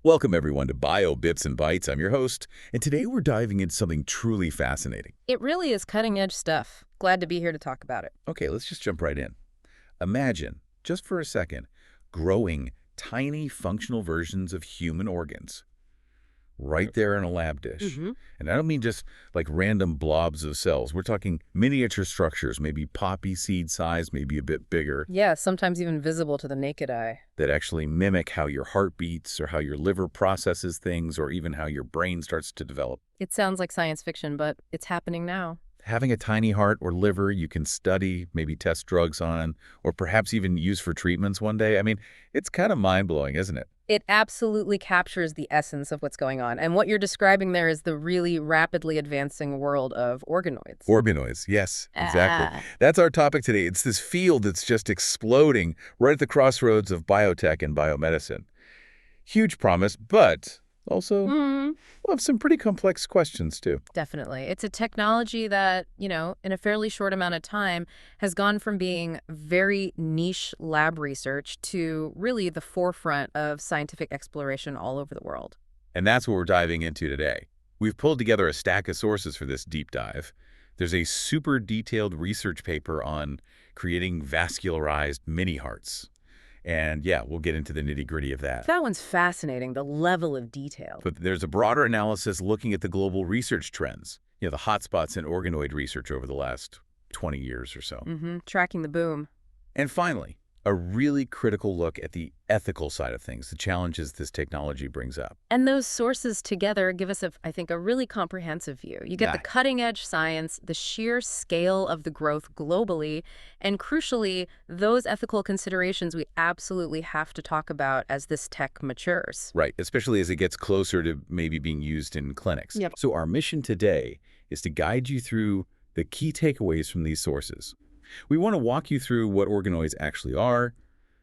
Welcome, everyone, to Bio Bits and Bytes. I'm your host, and today we're diving into something truly fascinating. It really is cutting-edge stuff. Glad to be here to talk about it. Okay, let's just jump right in. Imagine, just for a second, growing tiny functional versions of human organs right there in a lab dish. Mm-hmm. And I don't mean just like random blobs of cells. We're talking miniature structures, maybe poppy seed size, maybe a bit bigger, Yeah, sometimes even visible to the naked eye. that actually mimic how your heart beats or how your liver processes things or even how your brain starts to develop. It sounds like science fiction, but it's happening now. Having a tiny heart or liver you can study, maybe test drugs on, or perhaps even use for treatments one day. I mean, it's kind of mind-blowing, isn't it? It absolutely captures the essence of what's going on. And what you're describing there is the really rapidly advancing world of organoids. Organoids, yes, exactly. Ah. That's our topic today. It's this field that's just exploding right at the crossroads of biotech and biomedicine. Huge promise, but also Mm, we'll have some pretty complex questions, too. definitely. It's a technology that, in a fairly short amount of time has gone from being very niche lab research to really the forefront of scientific exploration all over the world. And that's what we're diving into today. We've pulled together a stack of sources for this deep dive. There's a super detailed research paper on creating vascularized mini-hearts. And yeah, we'll get into the nitty-gritty of that. That one's fascinating, the level of detail. But there's a broader analysis looking at the global research trends, the hotspots in organoid research over the last 20 years or so. Tracking the boom. And finally, a really critical look at the ethical side of things, the challenges this technology brings up. And those sources together give us, I think, a really comprehensive view. You get the Yeah. cutting-edge science, the sheer scale of the growth globally, and crucially, those ethical considerations we absolutely have to talk about as this tech matures. Right, especially as it gets closer to maybe being used in clinics. Yep. So our mission today is to guide you through the key takeaways from these sources. We want to walk you through what organoids actually are,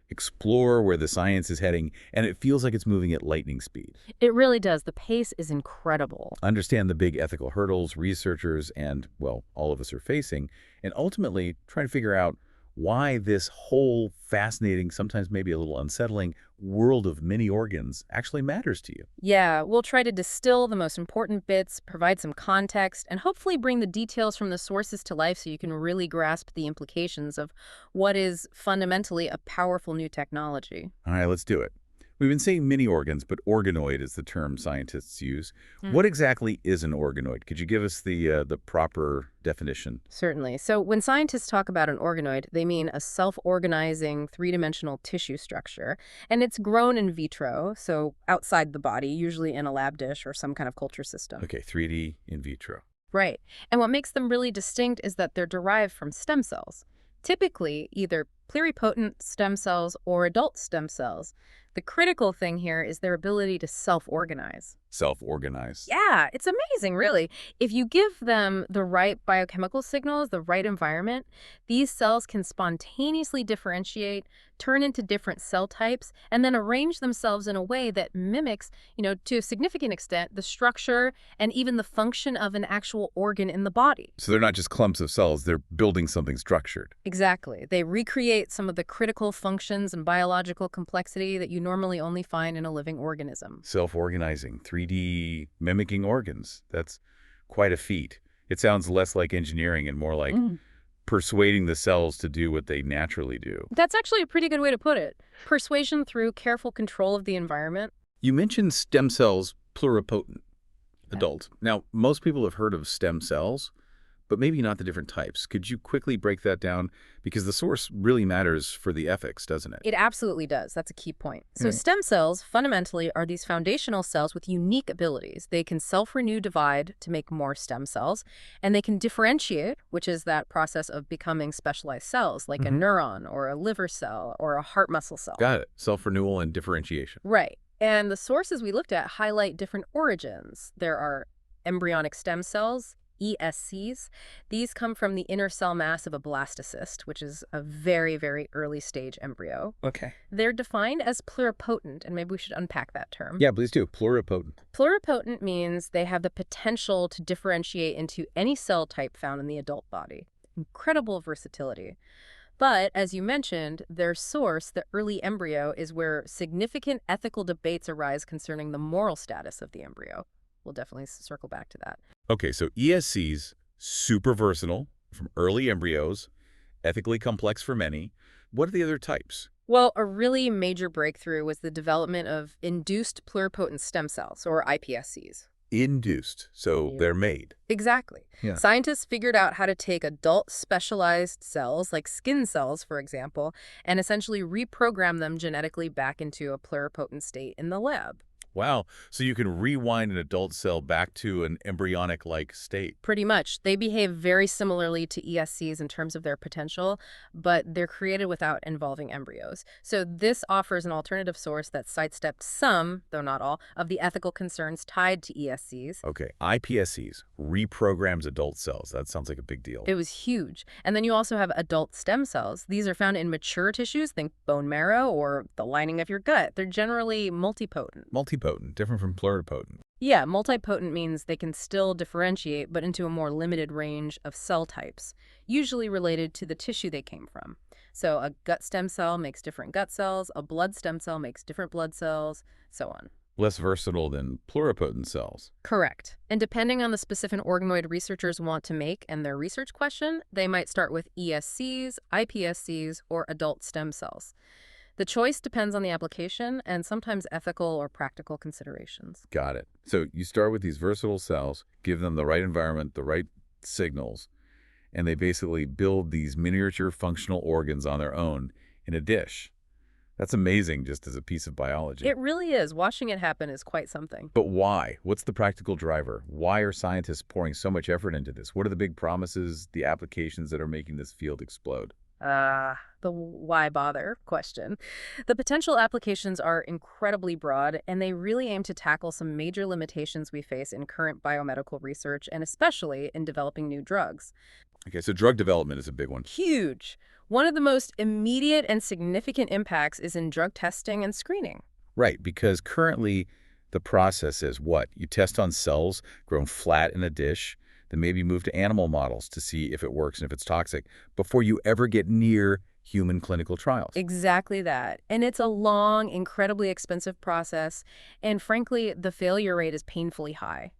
explore where the science is heading, and it feels like it's moving at lightning speed. It really does. The pace is incredible. Understand the big ethical hurdles researchers and, well, all of us are facing, and ultimately try to figure out why this whole fascinating, sometimes maybe a little unsettling, world of mini organs actually matters to you. Yeah, we'll try to distill the most important bits, provide some context, and hopefully bring the details from the sources to life so you can really grasp the implications of what is fundamentally a powerful new technology. All right, let's do it. We've been saying mini organs, but organoid is the term scientists use. What exactly is an organoid? Could you give us the proper definition? Certainly. So when scientists talk about an organoid, they mean a self-organizing three-dimensional tissue structure. And it's grown in vitro, so outside the body, usually in a lab dish or some kind of culture system. Okay, 3D in vitro. Right. And what makes them really distinct is that they're derived from stem cells, typically either pluripotent stem cells or adult stem cells. The critical thing here is their ability to self-organize. Self-organize. Yeah, it's amazing, really. If you give them the right biochemical signals, the right environment, these cells can spontaneously differentiate, turn into different cell types, and then arrange themselves in a way that mimics, to a significant extent, the structure and even the function of an actual organ in the body. So they're not just clumps of cells, they're building something structured. Exactly. They recreate some of the critical functions and biological complexity that you normally only find in a living organism. Self-organizing, 3D mimicking organs. That's quite a feat. It sounds less like engineering and more like persuading the cells to do what they naturally do. That's actually a pretty good way to put it. Persuasion through careful control of the environment. You mentioned stem cells, pluripotent, adult. Now, most people have heard of stem cells, but maybe not the different types. Could you quickly break that down? Because the source really matters for the ethics, doesn't it? It absolutely does. That's a key point. So Yeah. stem cells fundamentally are these foundational cells with unique abilities. They can self-renew, divide to make more stem cells, and they can differentiate, which is that process of becoming specialized cells, like a neuron or a liver cell or a heart muscle cell. Got it. Self-renewal and differentiation. Right. And the sources we looked at highlight different origins. There are embryonic stem cells, ESCs. These come from the inner cell mass of a blastocyst, which is a very, very early stage embryo. Okay. They're defined as pluripotent, and maybe we should unpack that term. Yeah, please do. Pluripotent. Pluripotent means they have the potential to differentiate into any cell type found in the adult body. Incredible versatility. But, as you mentioned, their source, the early embryo, is where significant ethical debates arise concerning the moral status of the embryo. We'll definitely circle back to that. Okay, so ESCs, super versatile, from early embryos, ethically complex for many. What are the other types? Well, a really major breakthrough was the development of induced pluripotent stem cells, or iPSCs. Induced, so Yep. they're made. Exactly. Yeah. Scientists figured out how to take adult specialized cells, like skin cells, for example, and essentially reprogram them genetically back into a pluripotent state in the lab. Wow, so you can rewind an adult cell back to an embryonic-like state. Pretty much. They behave very similarly to ESCs in terms of their potential, but they're created without involving embryos. So this offers an alternative source that sidestepped some, though not all, of the ethical concerns tied to ESCs. Okay, iPSCs, reprograms adult cells. That sounds like a big deal. It was huge. And then you also have adult stem cells. These are found in mature tissues, think bone marrow or the lining of your gut. They're generally multipotent. Multipotent, different from pluripotent. Yeah, multipotent means they can still differentiate, but into a more limited range of cell types, usually related to the tissue they came from. So a gut stem cell makes different gut cells, a blood stem cell makes different blood cells, so on. Less versatile than pluripotent cells. Correct. And depending on the specific organoid researchers want to make and their research question, they might start with ESCs, iPSCs, or adult stem cells. The choice depends on the application and sometimes ethical or practical considerations. Got it. So you start with these versatile cells, give them the right environment, the right signals, and they basically build these miniature functional organs on their own in a dish. That's amazing just as a piece of biology. It really is. Watching it happen is quite something. But why? What's the practical driver? Why are scientists pouring so much effort into this? What are the big promises, the applications that are making this field explode? The why bother question. The potential applications are incredibly broad, and they really aim to tackle some major limitations we face in current biomedical research, and especially in developing new drugs. Okay, so drug development is a big one. Huge. One of the most immediate and significant impacts is in drug testing and screening. Right, because currently the process is what? You test on cells grown flat in a dish, then maybe move to animal models to see if it works and if it's toxic before you ever get near human clinical trials. Exactly that. And it's a long, incredibly expensive process, and frankly, the failure rate is painfully high.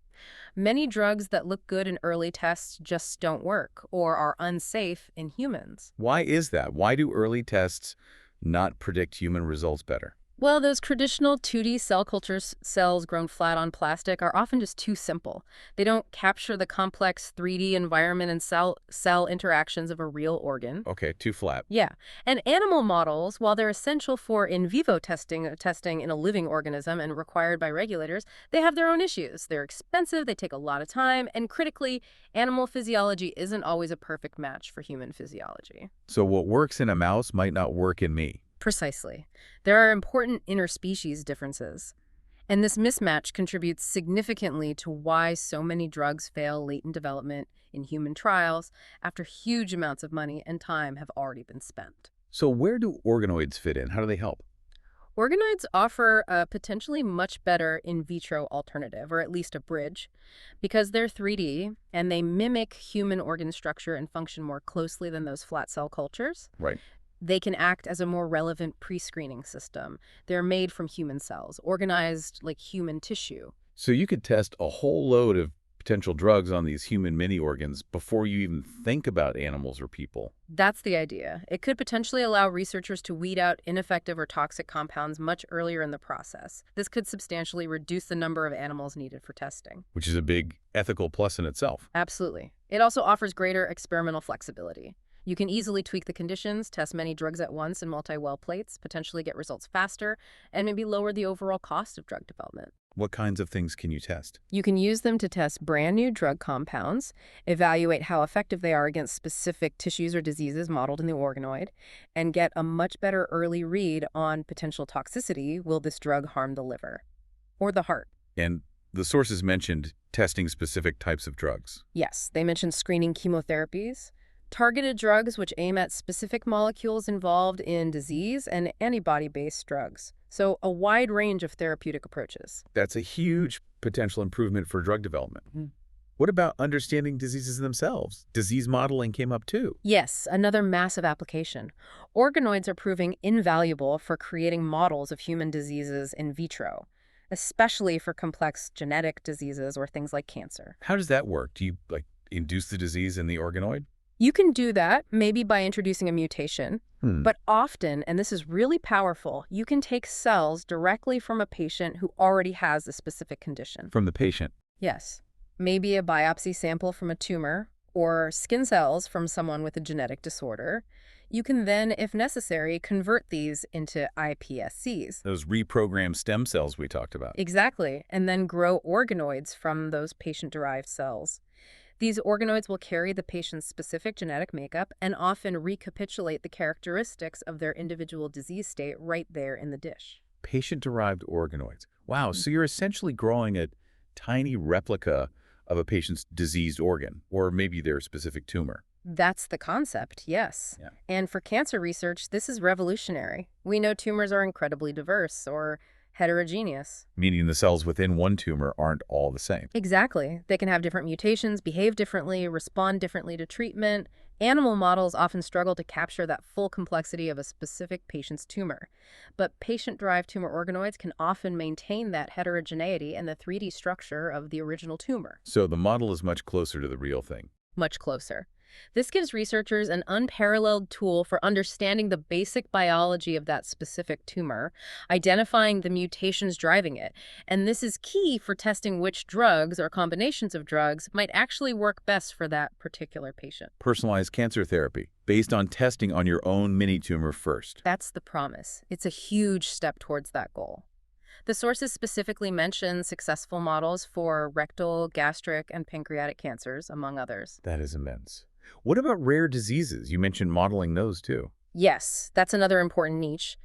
Many drugs that look good in early tests just don't work or are unsafe in humans. Why is that? Why do early tests not predict human results better? Well, those traditional 2D cell culture cells grown flat on plastic are often just too simple. They don't capture the complex 3D environment and cell interactions of a real organ. Okay, too flat. Yeah. And animal models, while they're essential for in vivo testing in a living organism and required by regulators, they have their own issues. They're expensive, they take a lot of time, and critically, animal physiology isn't always a perfect match for human physiology. So what works in a mouse might not work in me. Precisely. There are important interspecies differences. And this mismatch contributes significantly to why so many drugs fail late in development in human trials after huge amounts of money and time have already been spent. So where do organoids fit in? How do they help? Organoids offer a potentially much better in vitro alternative, or at least a bridge, because they're 3D and they mimic human organ structure and function more closely than those flat cell cultures. Right. They can act as a more relevant pre-screening system. They're made from human cells, organized like human tissue. So you could test a whole load of potential drugs on these human mini-organs before you even think about animals or people. That's the idea. It could potentially allow researchers to weed out ineffective or toxic compounds much earlier in the process. This could substantially reduce the number of animals needed for testing. Which is a big ethical plus in itself. Absolutely. It also offers greater experimental flexibility. You can easily tweak the conditions, test many drugs at once in multi-well plates, potentially get results faster, and maybe lower the overall cost of drug development. What kinds of things can you test? You can use them to test brand new drug compounds, evaluate how effective they are against specific tissues or diseases modeled in the organoid, and get a much better early read on potential toxicity. Will this drug harm the liver or the heart? And the sources mentioned testing specific types of drugs. Yes, they mentioned screening chemotherapies, targeted drugs which aim at specific molecules involved in disease, and antibody-based drugs. So a wide range of therapeutic approaches. That's a huge potential improvement for drug development. What about understanding diseases themselves? Disease modeling came up too. Yes, another massive application. Organoids are proving invaluable for creating models of human diseases in vitro, especially for complex genetic diseases or things like cancer. How does that work? Do you, induce the disease in the organoid? You can do that, maybe by introducing a mutation, Hmm. but often, and this is really powerful, you can take cells directly from a patient who already has a specific condition. From the patient. Yes, maybe a biopsy sample from a tumor or skin cells from someone with a genetic disorder. You can then, if necessary, convert these into iPSCs. Those reprogrammed stem cells we talked about. Exactly, and then grow organoids from those patient-derived cells. These organoids will carry the patient's specific genetic makeup and often recapitulate the characteristics of their individual disease state right there in the dish. Patient-derived organoids. Wow, so you're essentially growing a tiny replica of a patient's diseased organ, or maybe their specific tumor. That's the concept, yes. Yeah. And for cancer research, this is revolutionary. We know tumors are incredibly diverse or heterogeneous. Meaning the cells within one tumor aren't all the same. Exactly. They can have different mutations, behave differently, respond differently to treatment. Animal models often struggle to capture that full complexity of a specific patient's tumor. But patient-derived tumor organoids can often maintain that heterogeneity and the 3D structure of the original tumor. So the model is much closer to the real thing. Much closer. This gives researchers an unparalleled tool for understanding the basic biology of that specific tumor, identifying the mutations driving it, and this is key for testing which drugs or combinations of drugs might actually work best for that particular patient. Personalized cancer therapy, based on testing on your own mini-tumor first. That's the promise. It's a huge step towards that goal. The sources specifically mention successful models for rectal, gastric, and pancreatic cancers, among others. That is immense. What about rare diseases? You mentioned modeling those too. Yes, that's another important niche.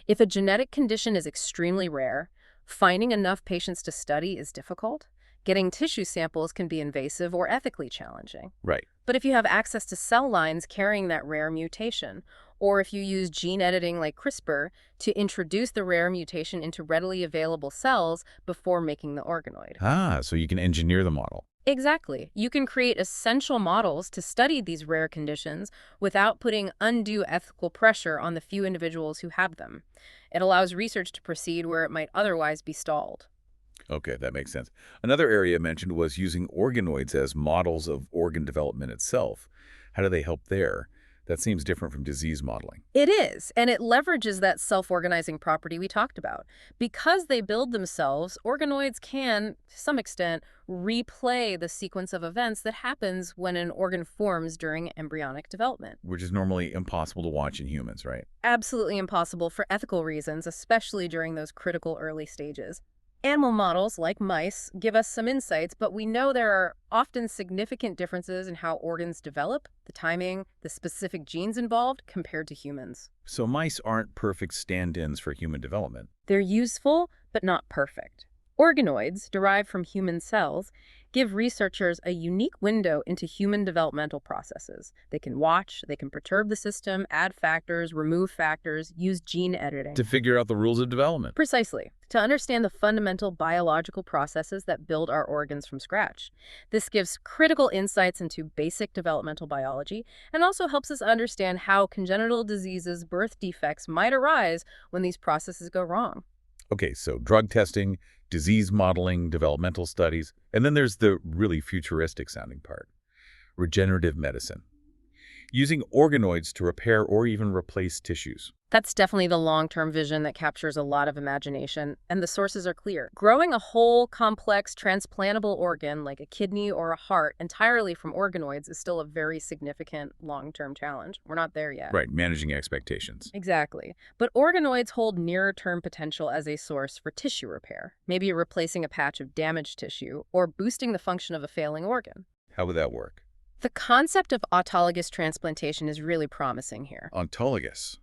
If a genetic condition is extremely rare, finding enough patients to study is difficult. Getting tissue samples can be invasive or ethically challenging. Right. But if you have access to cell lines carrying that rare mutation, or if you use gene editing like CRISPR to introduce the rare mutation into readily available cells before making the organoid. Ah, so you can engineer the model. Exactly. You can create essential models to study these rare conditions without putting undue ethical pressure on the few individuals who have them. It allows research to proceed where it might otherwise be stalled. Okay, that makes sense. Another area mentioned was using organoids as models of organ development itself. How do they help there? That seems different from disease modeling. It is, and it leverages that self-organizing property we talked about. Because they build themselves, organoids can, to some extent, replay the sequence of events that happens when an organ forms during embryonic development. Which is normally impossible to watch in humans, right? Absolutely impossible for ethical reasons, especially during those critical early stages. Animal models, like mice, give us some insights, but we know there are often significant differences in how organs develop, the timing, the specific genes involved, compared to humans. So mice aren't perfect stand-ins for human development. They're useful, but not perfect. Organoids, derived from human cells, give researchers a unique window into human developmental processes. They can watch, they can perturb the system, add factors, remove factors, use gene editing. To figure out the rules of development. Precisely, to understand the fundamental biological processes that build our organs from scratch. This gives critical insights into basic developmental biology and also helps us understand how congenital diseases, birth defects might arise when these processes go wrong. Okay, so drug testing, disease modeling, developmental studies, and then there's the really futuristic sounding part, regenerative medicine. Using organoids to repair or even replace tissues. That's definitely the long-term vision that captures a lot of imagination, and the sources are clear. Growing a whole, complex, transplantable organ like a kidney or a heart entirely from organoids is still a very significant long-term challenge. We're not there yet. Right, managing expectations. Exactly. But organoids hold nearer-term potential as a source for tissue repair, maybe replacing a patch of damaged tissue or boosting the function of a failing organ. How would that work? The concept of autologous transplantation is really promising here. Ontologous,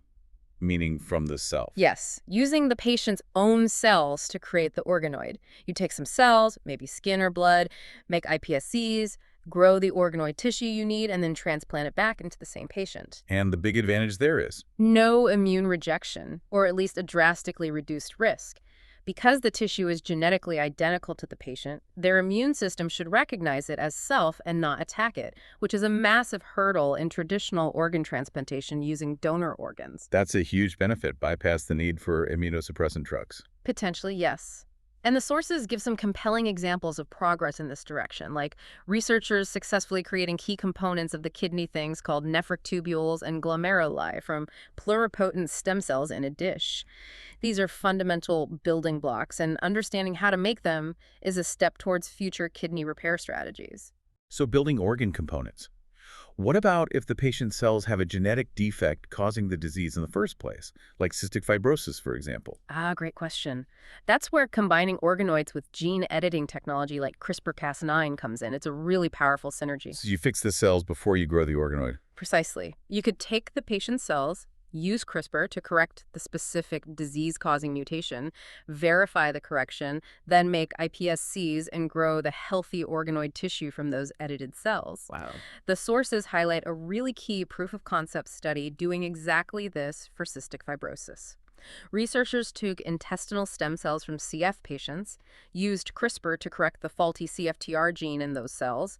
meaning from the self. Yes, using the patient's own cells to create the organoid. You take some cells, maybe skin or blood, make iPSCs, grow the organoid tissue you need, and then transplant it back into the same patient. And the big advantage there is? No immune rejection, or at least a drastically reduced risk. Because the tissue is genetically identical to the patient, their immune system should recognize it as self and not attack it, which is a massive hurdle in traditional organ transplantation using donor organs. That's a huge benefit, bypass the need for immunosuppressant drugs. Potentially, yes. And the sources give some compelling examples of progress in this direction, like researchers successfully creating key components of the kidney things called nephric tubules and glomeruli from pluripotent stem cells in a dish. These are fundamental building blocks, and understanding how to make them is a step towards future kidney repair strategies. So building organ components. What about if the patient's cells have a genetic defect causing the disease in the first place, like cystic fibrosis, for example? Ah, great question. That's where combining organoids with gene editing technology like CRISPR-Cas9 comes in. It's a really powerful synergy. So you fix the cells before you grow the organoid. Precisely. You could take the patient's cells, use CRISPR to correct the specific disease-causing mutation, verify the correction, then make iPSCs and grow the healthy organoid tissue from those edited cells. Wow. The sources highlight a really key proof-of-concept study doing exactly this for cystic fibrosis. Researchers took intestinal stem cells from CF patients, used CRISPR to correct the faulty CFTR gene in those cells,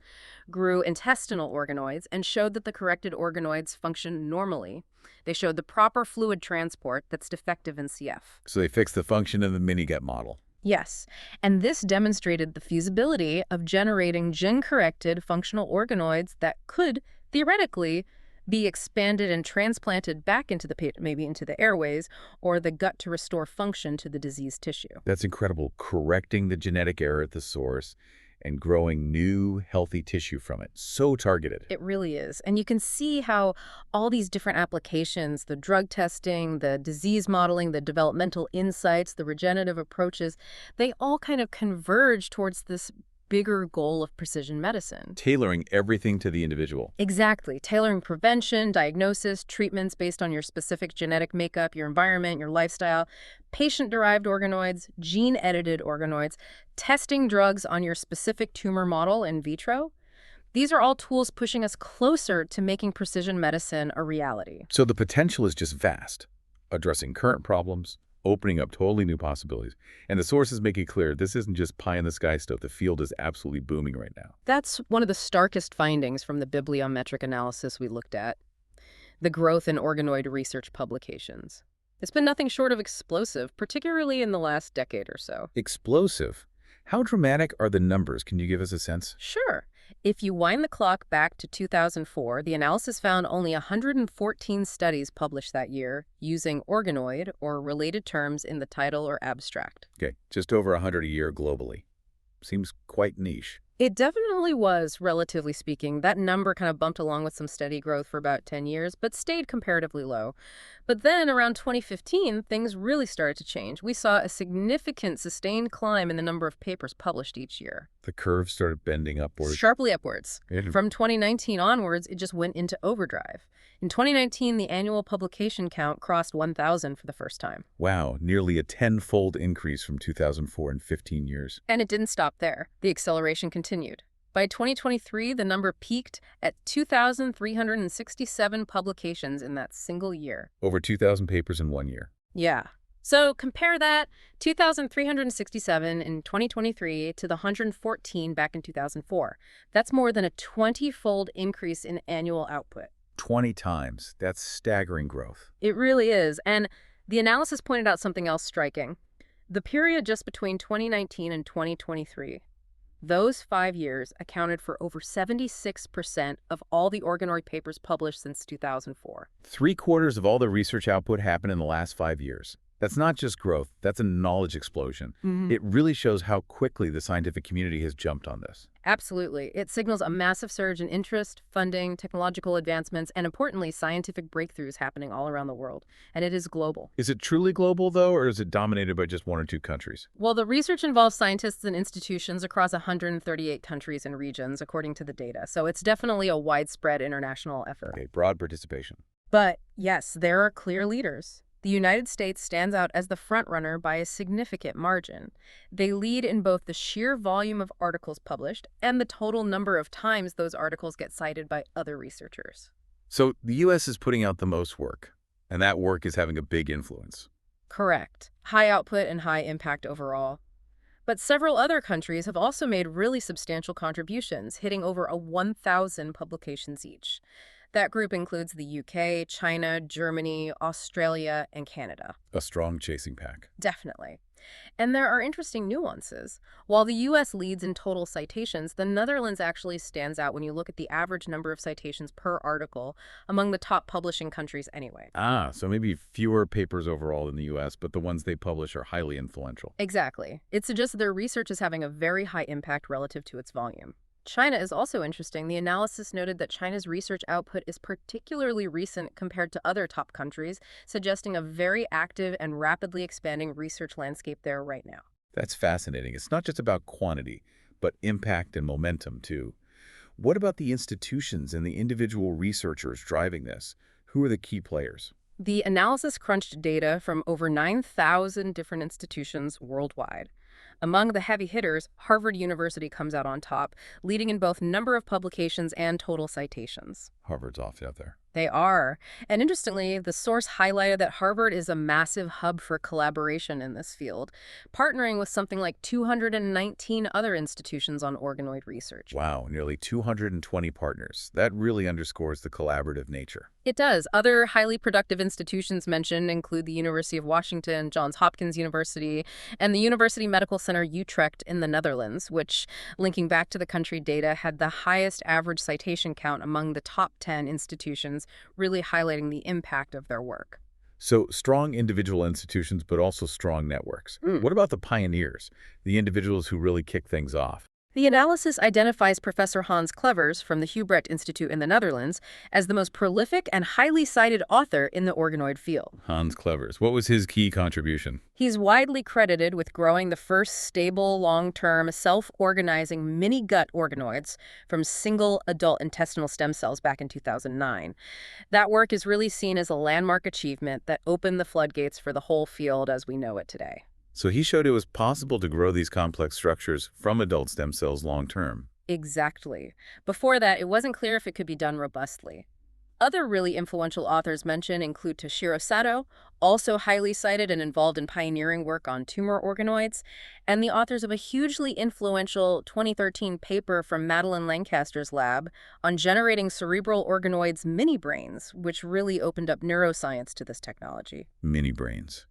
grew intestinal organoids, and showed that the corrected organoids function normally. They showed the proper fluid transport that's defective in CF. So they fixed the function of the mini-gut model. Yes, and this demonstrated the feasibility of generating gene-corrected functional organoids that could, theoretically, be expanded and transplanted back into maybe into the airways or the gut to restore function to the diseased tissue. That's incredible, correcting the genetic error at the source and growing new, healthy tissue from it. So targeted. It really is. And you can see how all these different applications, the drug testing, the disease modeling, the developmental insights, the regenerative approaches, they all kind of converge towards this bigger goal of precision medicine. Tailoring everything to the individual. Exactly. Tailoring prevention, diagnosis, treatments based on your specific genetic makeup, your environment, your lifestyle, patient-derived organoids, gene-edited organoids, testing drugs on your specific tumor model in vitro. These are all tools pushing us closer to making precision medicine a reality. So the potential is just vast, addressing current problems, opening up totally new possibilities. And the sources make it clear this isn't just pie-in-the-sky stuff. The field is absolutely booming right now. That's one of the starkest findings from the bibliometric analysis we looked at, the growth in organoid research publications. It's been nothing short of explosive, particularly in the last decade or so. Explosive. How dramatic are the numbers? Can you give us a sense? Sure. If you wind the clock back to 2004, the analysis found only 114 studies published that year using organoid or related terms in the title or abstract. Okay, just over 100 a year globally. Seems quite niche. It definitely was, relatively speaking. That number kind of bumped along with some steady growth for about 10 years, but stayed comparatively low. But then around 2015, things really started to change. We saw a significant sustained climb in the number of papers published each year. The curve started bending upwards. Sharply upwards. It- From 2019 onwards, it just went into overdrive. In 2019, the annual publication count crossed 1,000 for the first time. Wow, nearly a tenfold increase from 2004 in 15 years. And it didn't stop there. The acceleration continued. By 2023, the number peaked at 2,367 publications in that single year. Over 2,000 papers in 1 year. Yeah. So compare that 2,367 in 2023 to the 114 back in 2004. That's more than a 20-fold increase in annual output. 20 times. That's staggering growth. It really is. And the analysis pointed out something else striking. The period just between 2019 and 2023, those 5 years accounted for over 76% of all the organoid papers published since 2004. 3/4 of all the research output happened in the last 5 years. That's not just growth, that's a knowledge explosion. It really shows how quickly the scientific community has jumped on this. Absolutely. It signals a massive surge in interest, funding, technological advancements, and importantly, scientific breakthroughs happening all around the world. And it is global. Is it truly global, though, or is it dominated by just 1 or 2 countries? Well, the research involves scientists and institutions across 138 countries and regions, according to the data. So it's definitely a widespread international effort. Okay, broad participation. But yes, there are clear leaders. The United States stands out as the frontrunner by a significant margin. They lead in both the sheer volume of articles published and the total number of times those articles get cited by other researchers. So the U.S. is putting out the most work, and that work is having a big influence. Correct. High output and high impact overall. But several other countries have also made really substantial contributions, hitting over 1,000 publications each. That group includes the UK, China, Germany, Australia, and Canada. A strong chasing pack. Definitely. And there are interesting nuances. While the US leads in total citations, the Netherlands actually stands out when you look at the average number of citations per article among the top publishing countries anyway. Ah, so maybe fewer papers overall in the US, but the ones they publish are highly influential. Exactly. It suggests that their research is having a very high impact relative to its volume. China is also interesting. The analysis noted that China's research output is particularly recent compared to other top countries, suggesting a very active and rapidly expanding research landscape there right now. That's fascinating. It's not just about quantity, but impact and momentum, too. What about the institutions and the individual researchers driving this? Who are the key players? The analysis crunched data from over 9,000 different institutions worldwide. Among the heavy hitters, Harvard University comes out on top, leading in both number of publications and total citations. Harvard's off out there. They are. And interestingly, the source highlighted that Harvard is a massive hub for collaboration in this field, partnering with something like 219 other institutions on organoid research. Wow, nearly 220 partners. That really underscores the collaborative nature. It does. Other highly productive institutions mentioned include the University of Washington, Johns Hopkins University, and the University Medical Center Utrecht in the Netherlands, which, linking back to the country data, had the highest average citation count among the top 10 institutions, really highlighting the impact of their work. So strong individual institutions, but also strong networks. What about the pioneers, the individuals who really kick things off? The analysis identifies Professor Hans Clevers from the Hubrecht Institute in the Netherlands as the most prolific and highly cited author in the organoid field. Hans Clevers. What was his key contribution? He's widely credited with growing the first stable, long-term, self-organizing mini-gut organoids from single adult intestinal stem cells back in 2009. That work is really seen as a landmark achievement that opened the floodgates for the whole field as we know it today. So he showed it was possible to grow these complex structures from adult stem cells long term. Exactly. Before that, it wasn't clear if it could be done robustly. Other really influential authors mentioned include Toshiro Sato, also highly cited and involved in pioneering work on tumor organoids, and the authors of a hugely influential 2013 paper from Madeline Lancaster's lab on generating cerebral organoids mini-brains, which really opened up neuroscience to this technology. Mini brains.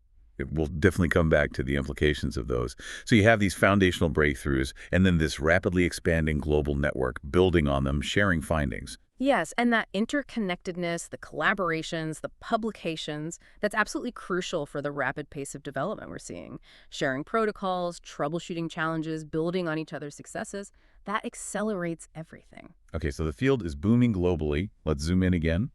We'll definitely come back to the implications of those. So you have these foundational breakthroughs, and then this rapidly expanding global network building on them, sharing findings. Yes, and that interconnectedness, the collaborations, the publications, that's absolutely crucial for the rapid pace of development we're seeing. Sharing protocols, troubleshooting challenges, building on each other's successes, that accelerates everything. Okay, so the field is booming globally. Let's zoom in again.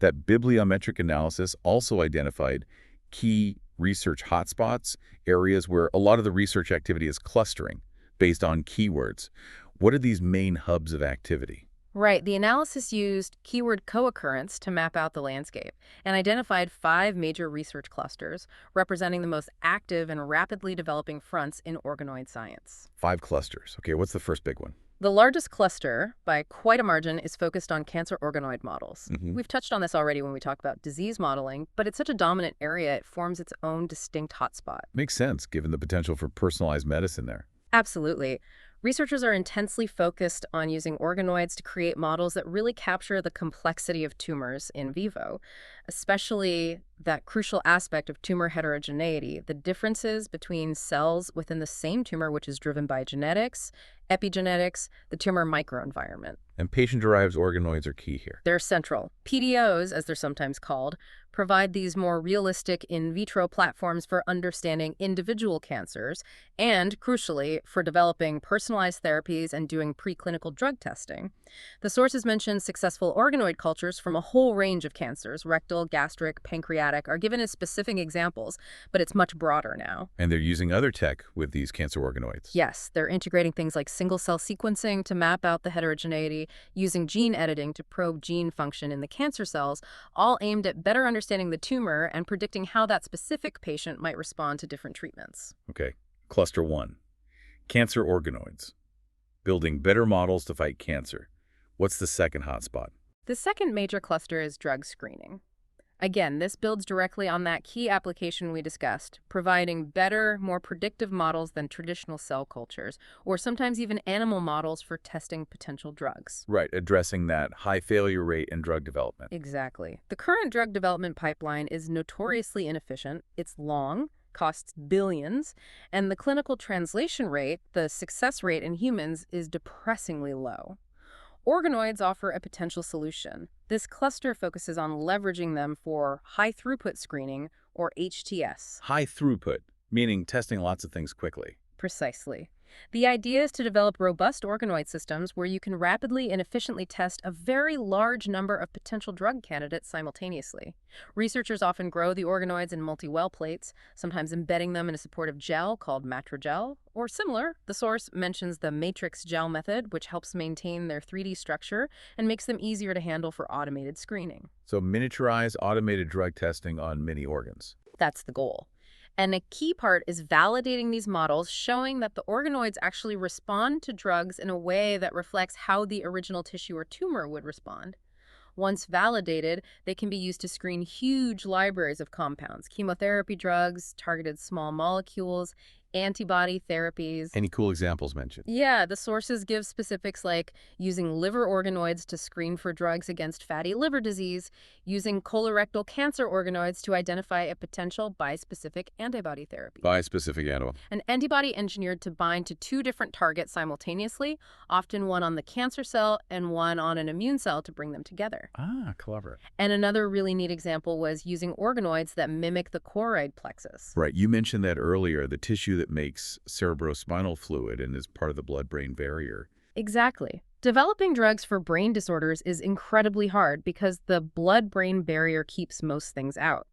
That bibliometric analysis also identified key research hotspots, areas where a lot of the research activity is clustering based on keywords. What are these main hubs of activity? Right, the analysis used keyword co-occurrence to map out the landscape and identified 5 major research clusters representing the most active and rapidly developing fronts in organoid science. 5 clusters. Okay, what's the first big one? The largest cluster, by quite a margin, is focused on cancer organoid models. We've touched on this already when we talked about disease modeling, but it's such a dominant area it forms its own distinct hotspot. Makes sense, given the potential for personalized medicine there. Absolutely. Researchers are intensely focused on using organoids to create models that really capture the complexity of tumors in vivo, especially that crucial aspect of tumor heterogeneity, the differences between cells within the same tumor, which is driven by genetics, epigenetics, the tumor microenvironment. And patient-derived organoids are key here. They're central. PDOs, as they're sometimes called, provide these more realistic in vitro platforms for understanding individual cancers and, crucially, for developing personalized therapies and doing preclinical drug testing. The sources mention successful organoid cultures from a whole range of cancers, rectal, gastric, pancreatic, are given as specific examples, but it's much broader now. And they're using other tech with these cancer organoids. Yes, they're integrating things like single-cell sequencing to map out the heterogeneity, using gene editing to probe gene function in the cancer cells, all aimed at better understanding the tumor and predicting how that specific patient might respond to different treatments. Okay, cluster 1. Cancer organoids. Building better models to fight cancer. What's the second hotspot? The second major cluster is drug screening. Again, this builds directly on that key application we discussed, providing better, more predictive models than traditional cell cultures, or sometimes even animal models for testing potential drugs. Right, addressing that high failure rate in drug development. Exactly. The current drug development pipeline is notoriously inefficient. It's long, costs billions, and the clinical translation rate, the success rate in humans, is depressingly low. Organoids offer a potential solution. This cluster focuses on leveraging them for high-throughput screening, or HTS. High throughput, meaning testing lots of things quickly. Precisely. The idea is to develop robust organoid systems where you can rapidly and efficiently test a very large number of potential drug candidates simultaneously. Researchers often grow the organoids in multi-well plates, sometimes embedding them in a supportive gel called matrigel, or similar. The source mentions the matrix gel method, which helps maintain their 3D structure and makes them easier to handle for automated screening. So miniaturized automated drug testing on mini organs. That's the goal. And a key part is validating these models, showing that the organoids actually respond to drugs in a way that reflects how the original tissue or tumor would respond. Once validated, they can be used to screen huge libraries of compounds, chemotherapy drugs, targeted small molecules, antibody therapies. Any cool examples mentioned? Yeah, the sources give specifics like using liver organoids to screen for drugs against fatty liver disease, using colorectal cancer organoids to identify a potential bispecific antibody therapy. Bispecific antibody. An antibody engineered to bind to two different targets simultaneously, often one on the cancer cell and one on an immune cell to bring them together. Ah, clever. And another really neat example was using organoids that mimic the choroid plexus. Right, you mentioned that earlier, the tissue that makes cerebrospinal fluid and is part of the blood-brain barrier. Exactly. Developing drugs for brain disorders is incredibly hard because the blood-brain barrier keeps most things out.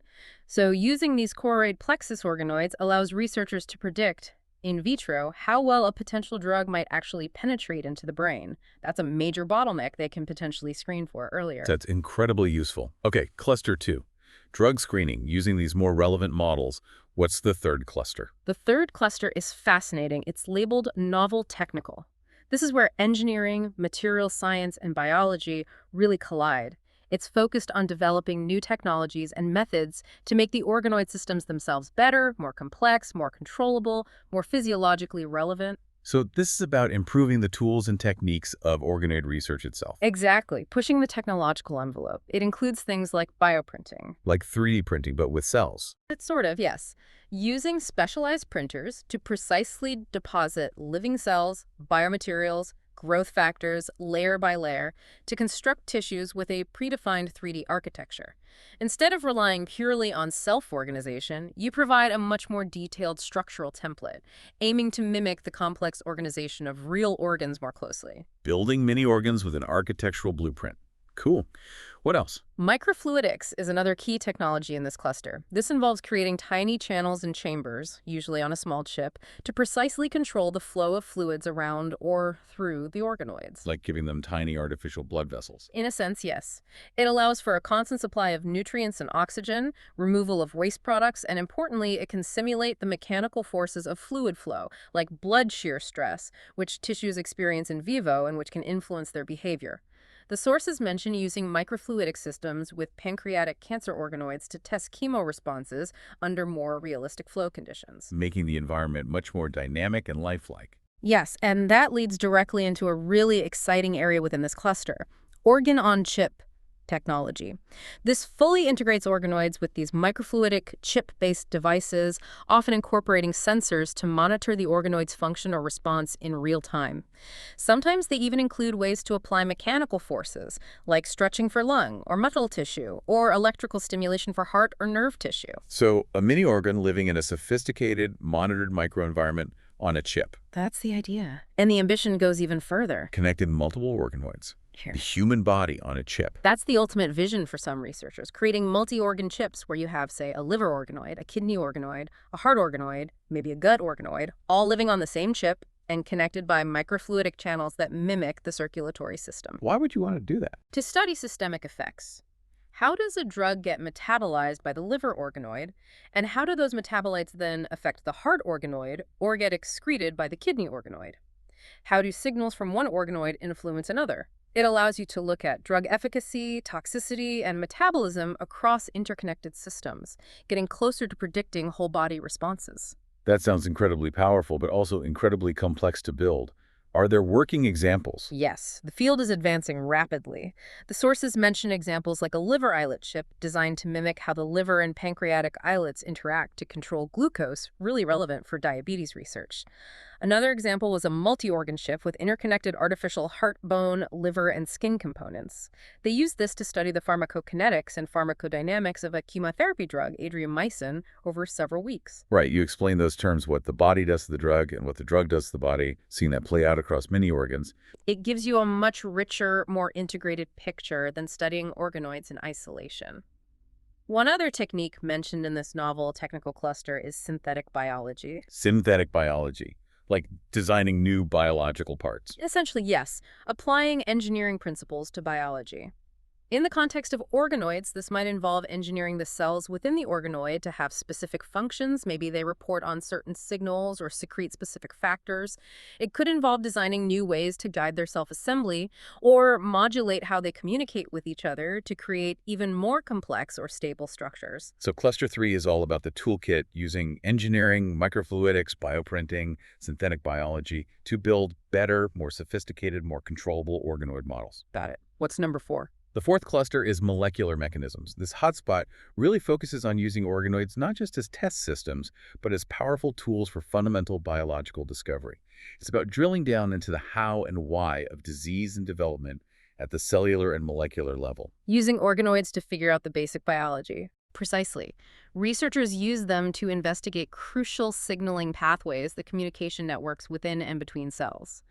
So using these choroid plexus organoids allows researchers to predict, in vitro, how well a potential drug might actually penetrate into the brain. That's a major bottleneck they can potentially screen for earlier. That's incredibly useful. Okay, cluster 2. Drug screening using these more relevant models. What's the third cluster? The third cluster is fascinating. It's labeled novel technical. This is where engineering, material science, and biology really collide. It's focused on developing new technologies and methods to make the organoid systems themselves better, more complex, more controllable, more physiologically relevant. So this is about improving the tools and techniques of organoid research itself. Exactly, pushing the technological envelope. It includes things like bioprinting. Like 3D printing, but with cells. It's sort of, yes. Using specialized printers to precisely deposit living cells, biomaterials, growth factors, layer by layer, to construct tissues with a predefined 3D architecture. Instead of relying purely on self-organization, you provide a much more detailed structural template, aiming to mimic the complex organization of real organs more closely. Building mini organs with an architectural blueprint. Cool. What else? Microfluidics is another key technology in this cluster. This involves creating tiny channels and chambers, usually on a small chip, to precisely control the flow of fluids around or through the organoids. Like giving them tiny artificial blood vessels. In a sense, yes. It allows for a constant supply of nutrients and oxygen, removal of waste products, and importantly, it can simulate the mechanical forces of fluid flow, like blood shear stress, which tissues experience in vivo and which can influence their behavior. The sources mention using microfluidic systems with pancreatic cancer organoids to test chemo responses under more realistic flow conditions. Making the environment much more dynamic and lifelike. Yes, and that leads directly into a really exciting area within this cluster, organ-on-chip technology. This fully integrates organoids with these microfluidic chip-based devices, often incorporating sensors to monitor the organoid's function or response in real time. Sometimes they even include ways to apply mechanical forces, like stretching for lung or muscle tissue, or electrical stimulation for heart or nerve tissue. So a mini organ living in a sophisticated, monitored microenvironment on a chip. That's the idea. And the ambition goes even further. Connected multiple organoids. Here. The human body on a chip. That's the ultimate vision for some researchers, creating multi-organ chips where you have, say, a liver organoid, a kidney organoid, a heart organoid, maybe a gut organoid, all living on the same chip and connected by microfluidic channels that mimic the circulatory system. Why would you want to do that? To study systemic effects. How does a drug get metabolized by the liver organoid, and how do those metabolites then affect the heart organoid or get excreted by the kidney organoid? How do signals from one organoid influence another? It allows you to look at drug efficacy, toxicity, and metabolism across interconnected systems, getting closer to predicting whole body responses. That sounds incredibly powerful, but also incredibly complex to build. Are there working examples? Yes, the field is advancing rapidly. The sources mention examples like a liver islet chip designed to mimic how the liver and pancreatic islets interact to control glucose, really relevant for diabetes research. Another example was a multi-organ chip with interconnected artificial heart, bone, liver, and skin components. They used this to study the pharmacokinetics and pharmacodynamics of a chemotherapy drug, adriamycin, over several weeks. Right, you explain those terms, what the body does to the drug and what the drug does to the body, seeing that play out across many organs. It gives you a much richer, more integrated picture than studying organoids in isolation. One other technique mentioned in this novel technical cluster is synthetic biology. Synthetic biology, like designing new biological parts. Essentially, yes, applying engineering principles to biology. In the context of organoids, this might involve engineering the cells within the organoid to have specific functions. Maybe they report on certain signals or secrete specific factors. It could involve designing new ways to guide their self-assembly or modulate how they communicate with each other to create even more complex or stable structures. So cluster 3 is all about the toolkit using engineering, microfluidics, bioprinting, synthetic biology to build better, more sophisticated, more controllable organoid models. Got it. What's number 4? The fourth cluster is molecular mechanisms. This hotspot really focuses on using organoids not just as test systems, but as powerful tools for fundamental biological discovery. It's about drilling down into the how and why of disease and development at the cellular and molecular level. Using organoids to figure out the basic biology. Precisely. Researchers use them to investigate crucial signaling pathways, the communication networks within and between cells.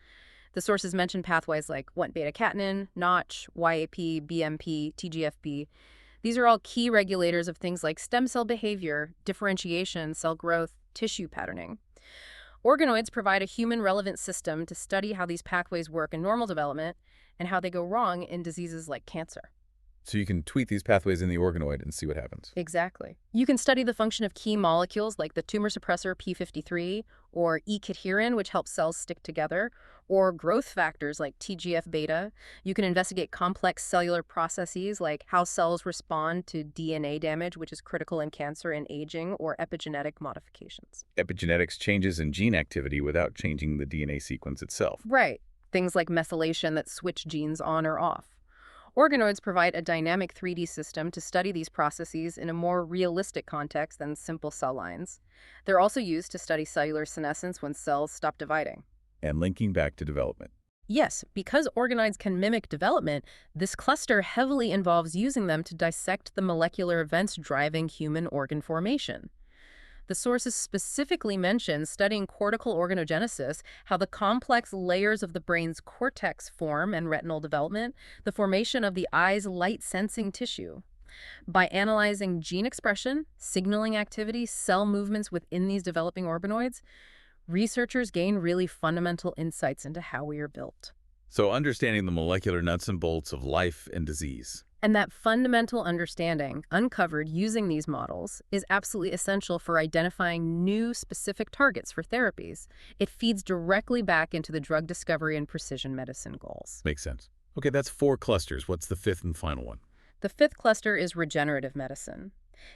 The sources mention pathways like 1-beta-catenin, Notch, YAP, BMP, TGFB. These are all key regulators of things like stem cell behavior, differentiation, cell growth, tissue patterning. Organoids provide a human-relevant system to study how these pathways work in normal development and how they go wrong in diseases like cancer. So you can tweak these pathways in the organoid and see what happens. Exactly. You can study the function of key molecules like the tumor suppressor P53 or E-cadherin, which helps cells stick together, or growth factors like TGF-beta. You can investigate complex cellular processes like how cells respond to DNA damage, which is critical in cancer and aging, or epigenetic modifications. Epigenetics changes in gene activity without changing the DNA sequence itself. Right. Things like methylation that switch genes on or off. Organoids provide a dynamic 3D system to study these processes in a more realistic context than simple cell lines. They're also used to study cellular senescence when cells stop dividing. And linking back to development. Yes, because organoids can mimic development, this cluster heavily involves using them to dissect the molecular events driving human organ formation. The sources specifically mention studying cortical organogenesis, how the complex layers of the brain's cortex form and retinal development, the formation of the eye's light-sensing tissue. By analyzing gene expression, signaling activity, cell movements within these developing organoids, researchers gain really fundamental insights into how we are built. So understanding the molecular nuts and bolts of life and disease. And that fundamental understanding, uncovered using these models, is absolutely essential for identifying new specific targets for therapies. It feeds directly back into the drug discovery and precision medicine goals. Makes sense. Okay, that's 4 clusters. What's the 5th and final one? The 5th cluster is regenerative medicine.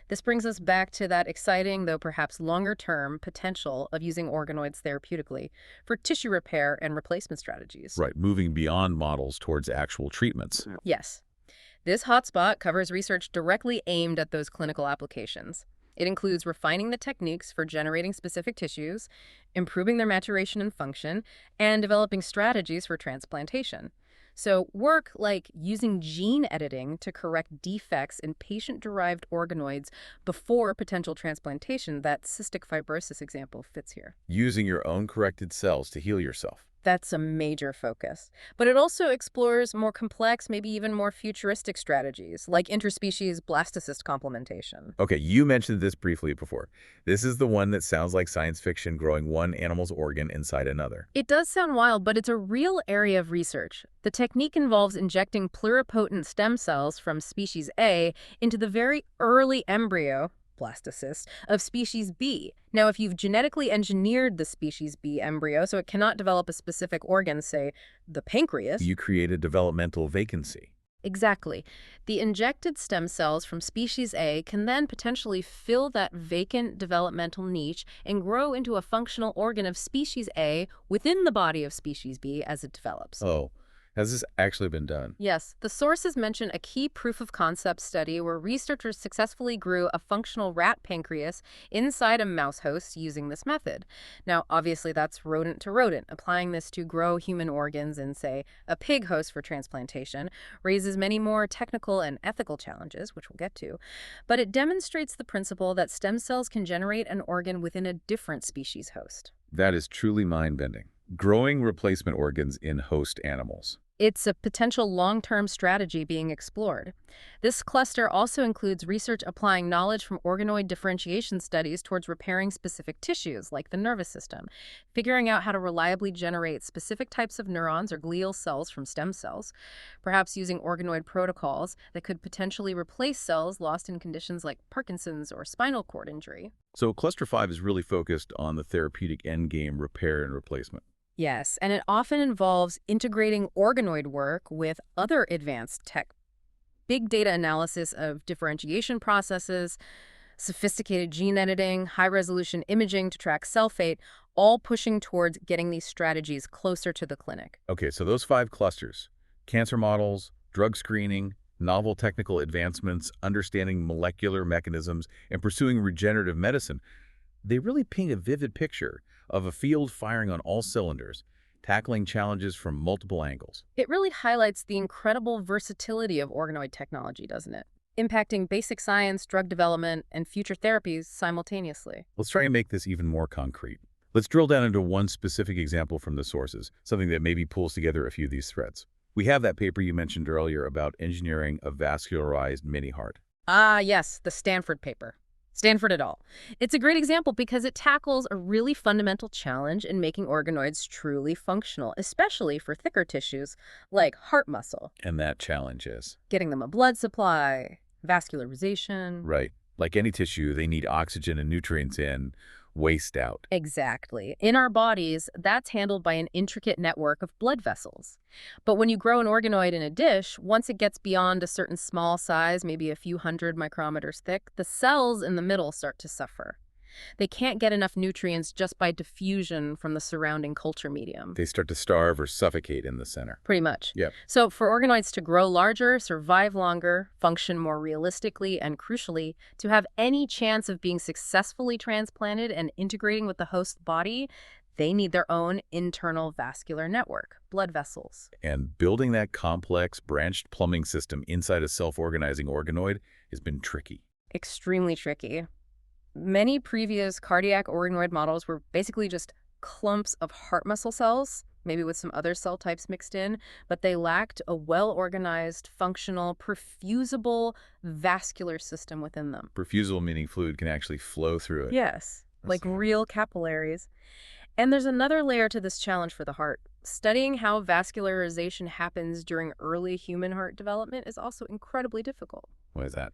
This brings us back to that exciting, though perhaps longer-term, potential of using organoids therapeutically for tissue repair and replacement strategies. Right, moving beyond models towards actual treatments. Yes. This hotspot covers research directly aimed at those clinical applications. It includes refining the techniques for generating specific tissues, improving their maturation and function, and developing strategies for transplantation. So work like using gene editing to correct defects in patient-derived organoids before potential transplantation, that cystic fibrosis example fits here. Using your own corrected cells to heal yourself. That's a major focus. But it also explores more complex, maybe even more futuristic strategies, like interspecies blastocyst complementation. Okay, you mentioned this briefly before. This is the one that sounds like science fiction, growing one animal's organ inside another. It does sound wild, but it's a real area of research. The technique involves injecting pluripotent stem cells from species A into the very early embryo blastocyst, of species B. Now, if you've genetically engineered the species B embryo so it cannot develop a specific organ, say the pancreas. You create a developmental vacancy. Exactly. The injected stem cells from species A can then potentially fill that vacant developmental niche and grow into a functional organ of species A within the body of species B as it develops. Oh, has this actually been done? Yes, the sources mention a key proof of concept study where researchers successfully grew a functional rat pancreas inside a mouse host using this method. Now, obviously, that's rodent to rodent. Applying this to grow human organs in, say, a pig host for transplantation raises many more technical and ethical challenges, which we'll get to. But it demonstrates the principle that stem cells can generate an organ within a different species host. That is truly mind-bending. Growing replacement organs in host animals. It's a potential long-term strategy being explored. This cluster also includes research applying knowledge from organoid differentiation studies towards repairing specific tissues, like the nervous system, figuring out how to reliably generate specific types of neurons or glial cells from stem cells, perhaps using organoid protocols that could potentially replace cells lost in conditions like Parkinson's or spinal cord injury. So Cluster 5 is really focused on the therapeutic endgame repair and replacement. Yes, and it often involves integrating organoid work with other advanced tech, big data analysis of differentiation processes, sophisticated gene editing, high-resolution imaging to track cell fate, all pushing towards getting these strategies closer to the clinic. Okay, so those 5 clusters, cancer models, drug screening, novel technical advancements, understanding molecular mechanisms, and pursuing regenerative medicine, they really paint a vivid picture of a field firing on all cylinders, tackling challenges from multiple angles. It really highlights the incredible versatility of organoid technology, doesn't it? Impacting basic science, drug development, and future therapies simultaneously. Let's try and make this even more concrete. Let's drill down into one specific example from the sources, something that maybe pulls together a few of these threads. We have that paper you mentioned earlier about engineering a vascularized mini-heart. Ah, yes, the Stanford paper. Stanford et al. It's a great example because it tackles a really fundamental challenge in making organoids truly functional, especially for thicker tissues like heart muscle. And that challenge is? Getting them a blood supply, vascularization. Right. Like any tissue, they need oxygen and nutrients in, waste out. Exactly. In our bodies, that's handled by an intricate network of blood vessels. But when you grow an organoid in a dish, once it gets beyond a certain small size, maybe a few hundred micrometers thick, the cells in the middle start to suffer. They can't get enough nutrients just by diffusion from the surrounding culture medium. They start to starve or suffocate in the center. Pretty much. Yep. So for organoids to grow larger, survive longer, function more realistically, and crucially, to have any chance of being successfully transplanted and integrating with the host body, they need their own internal vascular network, blood vessels. And building that complex, branched plumbing system inside a self-organizing organoid has been tricky. Extremely tricky. Many previous cardiac organoid models were basically just clumps of heart muscle cells, maybe with some other cell types mixed in, but they lacked a well-organized, functional, perfusable vascular system within them. Perfusable meaning fluid can actually flow through it. Yes, like real capillaries. And there's another layer to this challenge for the heart. Studying how vascularization happens during early human heart development is also incredibly difficult. Why is that?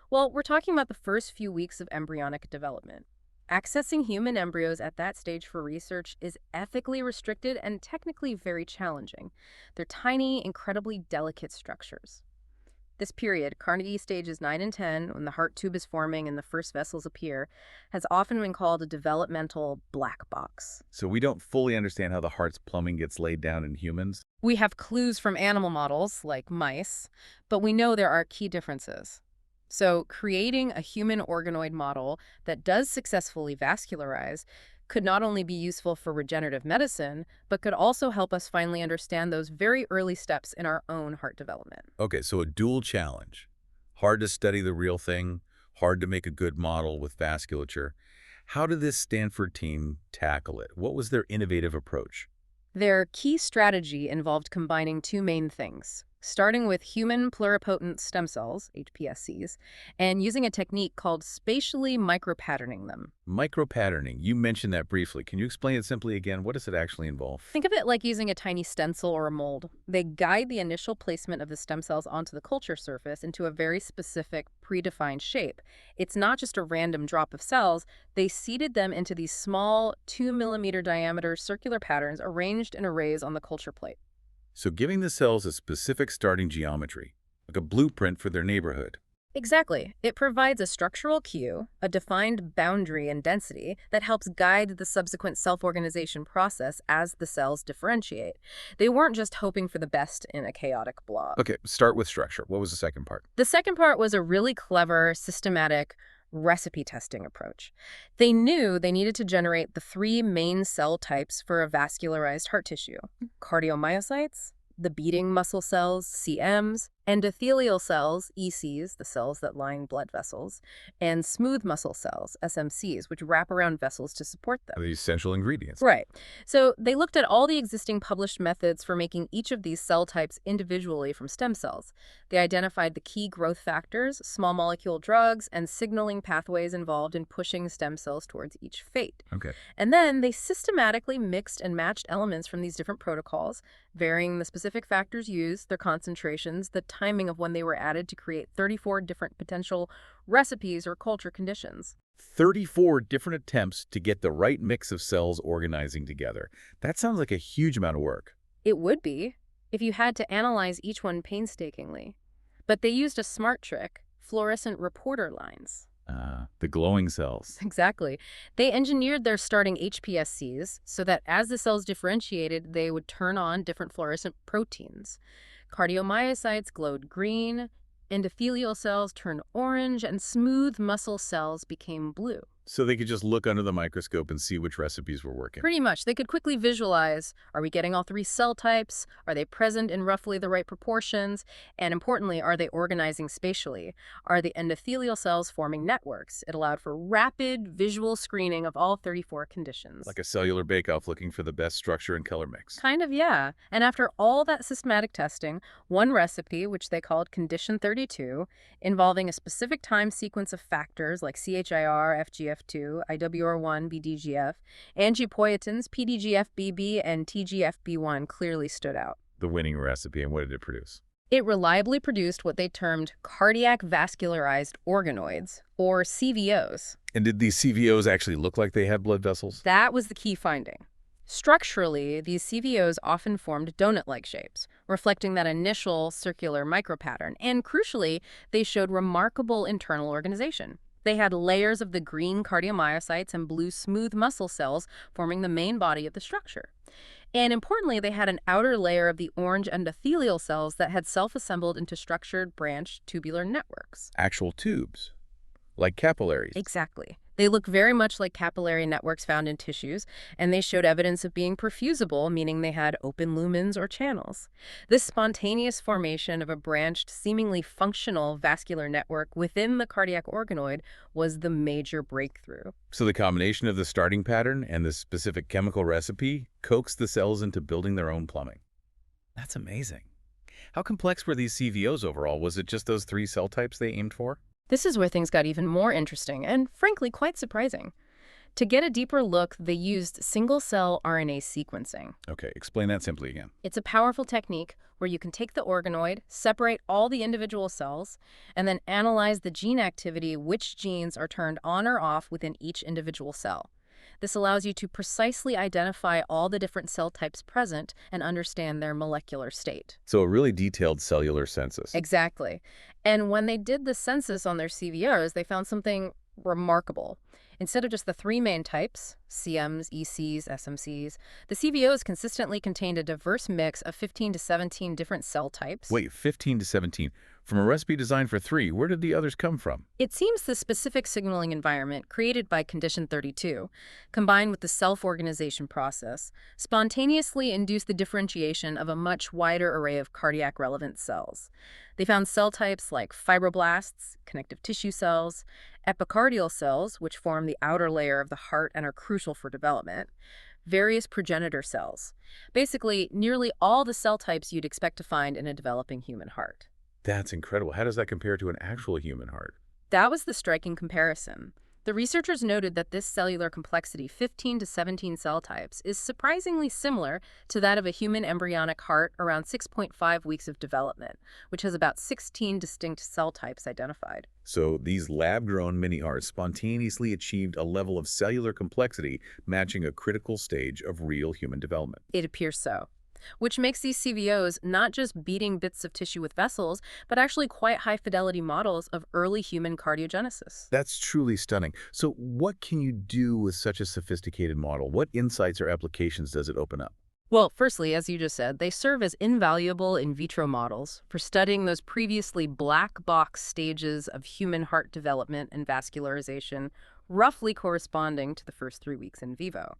Well, we're talking about the first few weeks of embryonic development. Accessing human embryos at that stage for research is ethically restricted and technically very challenging. They're tiny, incredibly delicate structures. This period, Carnegie stages 9 and 10, when the heart tube is forming and the first vessels appear, has often been called a developmental black box. So we don't fully understand how the heart's plumbing gets laid down in humans? We have clues from animal models, like mice, but we know there are key differences. So creating a human organoid model that does successfully vascularize could not only be useful for regenerative medicine, but could also help us finally understand those very early steps in our own heart development. Okay, so a dual challenge. Hard to study the real thing, hard to make a good model with vasculature. How did this Stanford team tackle it? What was their innovative approach? Their key strategy involved combining two main things: starting with human pluripotent stem cells, HPSCs, and using a technique called spatially micropatterning them. Micropatterning, you mentioned that briefly. Can you explain it simply again? What does it actually involve? Think of it like using a tiny stencil or a mold. They guide the initial placement of the stem cells onto the culture surface into a very specific, predefined shape. It's not just a random drop of cells, they seeded them into these small, 2 millimeter diameter circular patterns arranged in arrays on the culture plate. So giving the cells a specific starting geometry, like a blueprint for their neighborhood. Exactly. It provides a structural cue, a defined boundary and density that helps guide the subsequent self-organization process as the cells differentiate. They weren't just hoping for the best in a chaotic blob. Okay, start with structure. What was the second part? The second part was a really clever, systematic recipe testing approach. They knew they needed to generate the three main cell types for a vascularized heart tissue: cardiomyocytes, the beating muscle cells, CMs, endothelial cells, ECs, the cells that line blood vessels, and smooth muscle cells, SMCs, which wrap around vessels to support them. The essential ingredients. Right. So they looked at all the existing published methods for making each of these cell types individually from stem cells. They identified the key growth factors, small molecule drugs, and signaling pathways involved in pushing stem cells towards each fate. Okay. And then they systematically mixed and matched elements from these different protocols, varying the specific factors used, their concentrations, the timing of when they were added to create 34 different potential recipes or culture conditions. 34 different attempts to get the right mix of cells organizing together. That sounds like a huge amount of work. It would be, if you had to analyze each one painstakingly. But they used a smart trick: fluorescent reporter lines. The glowing cells. Exactly. They engineered their starting HPSCs so that as the cells differentiated, they would turn on different fluorescent proteins. Cardiomyocytes glowed green, endothelial cells turned orange, and smooth muscle cells became blue. So they could just look under the microscope and see which recipes were working. Pretty much. They could quickly visualize, are we getting all three cell types? Are they present in roughly the right proportions? And importantly, are they organizing spatially? Are the endothelial cells forming networks? It allowed for rapid visual screening of all 34 conditions. Like a cellular bake-off looking for the best structure and color mix. Kind of, yeah. And after all that systematic testing, one recipe, which they called Condition 32, involving a specific time sequence of factors like CHIR, FGF2, IWR1, BDGF, angiopoietins, PDGF-BB, and TGF-B1 clearly stood out. The winning recipe, and what did it produce? It reliably produced what they termed cardiac vascularized organoids, or CVOs. And did these CVOs actually look like they had blood vessels? That was the key finding. Structurally, these CVOs often formed donut-like shapes, reflecting that initial circular micropattern, and crucially, they showed remarkable internal organization. They had layers of the green cardiomyocytes and blue smooth muscle cells forming the main body of the structure. And importantly, they had an outer layer of the orange endothelial cells that had self-assembled into structured branched tubular networks. Actual tubes, like capillaries. Exactly. They look very much like capillary networks found in tissues, and they showed evidence of being perfusible, meaning they had open lumens or channels. This spontaneous formation of a branched, seemingly functional vascular network within the cardiac organoid was the major breakthrough. So the combination of the starting pattern and the specific chemical recipe coaxed the cells into building their own plumbing. That's amazing. How complex were these CVOs overall? Was it just those three cell types they aimed for? This is where things got even more interesting and, frankly, quite surprising. To get a deeper look, they used single-cell RNA sequencing. Okay, explain that simply again. It's a powerful technique where you can take the organoid, separate all the individual cells, and then analyze the gene activity, which genes are turned on or off within each individual cell. This allows you to precisely identify all the different cell types present and understand their molecular state. So a really detailed cellular census. Exactly. And when they did the census on their CVRs, they found something remarkable. Instead of just the three main types, CMs, ECs, SMCs, the CVOs consistently contained a diverse mix of 15 to 17 different cell types. Wait, 15 to 17. From a recipe designed for 3, where did the others come from? It seems the specific signaling environment created by Condition 32, combined with the self-organization process, spontaneously induced the differentiation of a much wider array of cardiac-relevant cells. They found cell types like fibroblasts, connective tissue cells, epicardial cells, which form the outer layer of the heart and are crucial for development, various progenitor cells. Basically, nearly all the cell types you'd expect to find in a developing human heart. That's incredible. How does that compare to an actual human heart? That was the striking comparison. The researchers noted that this cellular complexity, 15 to 17 cell types, is surprisingly similar to that of a human embryonic heart around 6.5 weeks of development, which has about 16 distinct cell types identified. So these lab-grown mini-hearts spontaneously achieved a level of cellular complexity matching a critical stage of real human development. It appears so. Which makes these CVOs not just beating bits of tissue with vessels, but actually quite high-fidelity models of early human cardiogenesis. That's truly stunning. So what can you do with such a sophisticated model? What insights or applications does it open up? Well, firstly, as you just said, they serve as invaluable in vitro models for studying those previously black box stages of human heart development and vascularization, roughly corresponding to the first 3 weeks in vivo.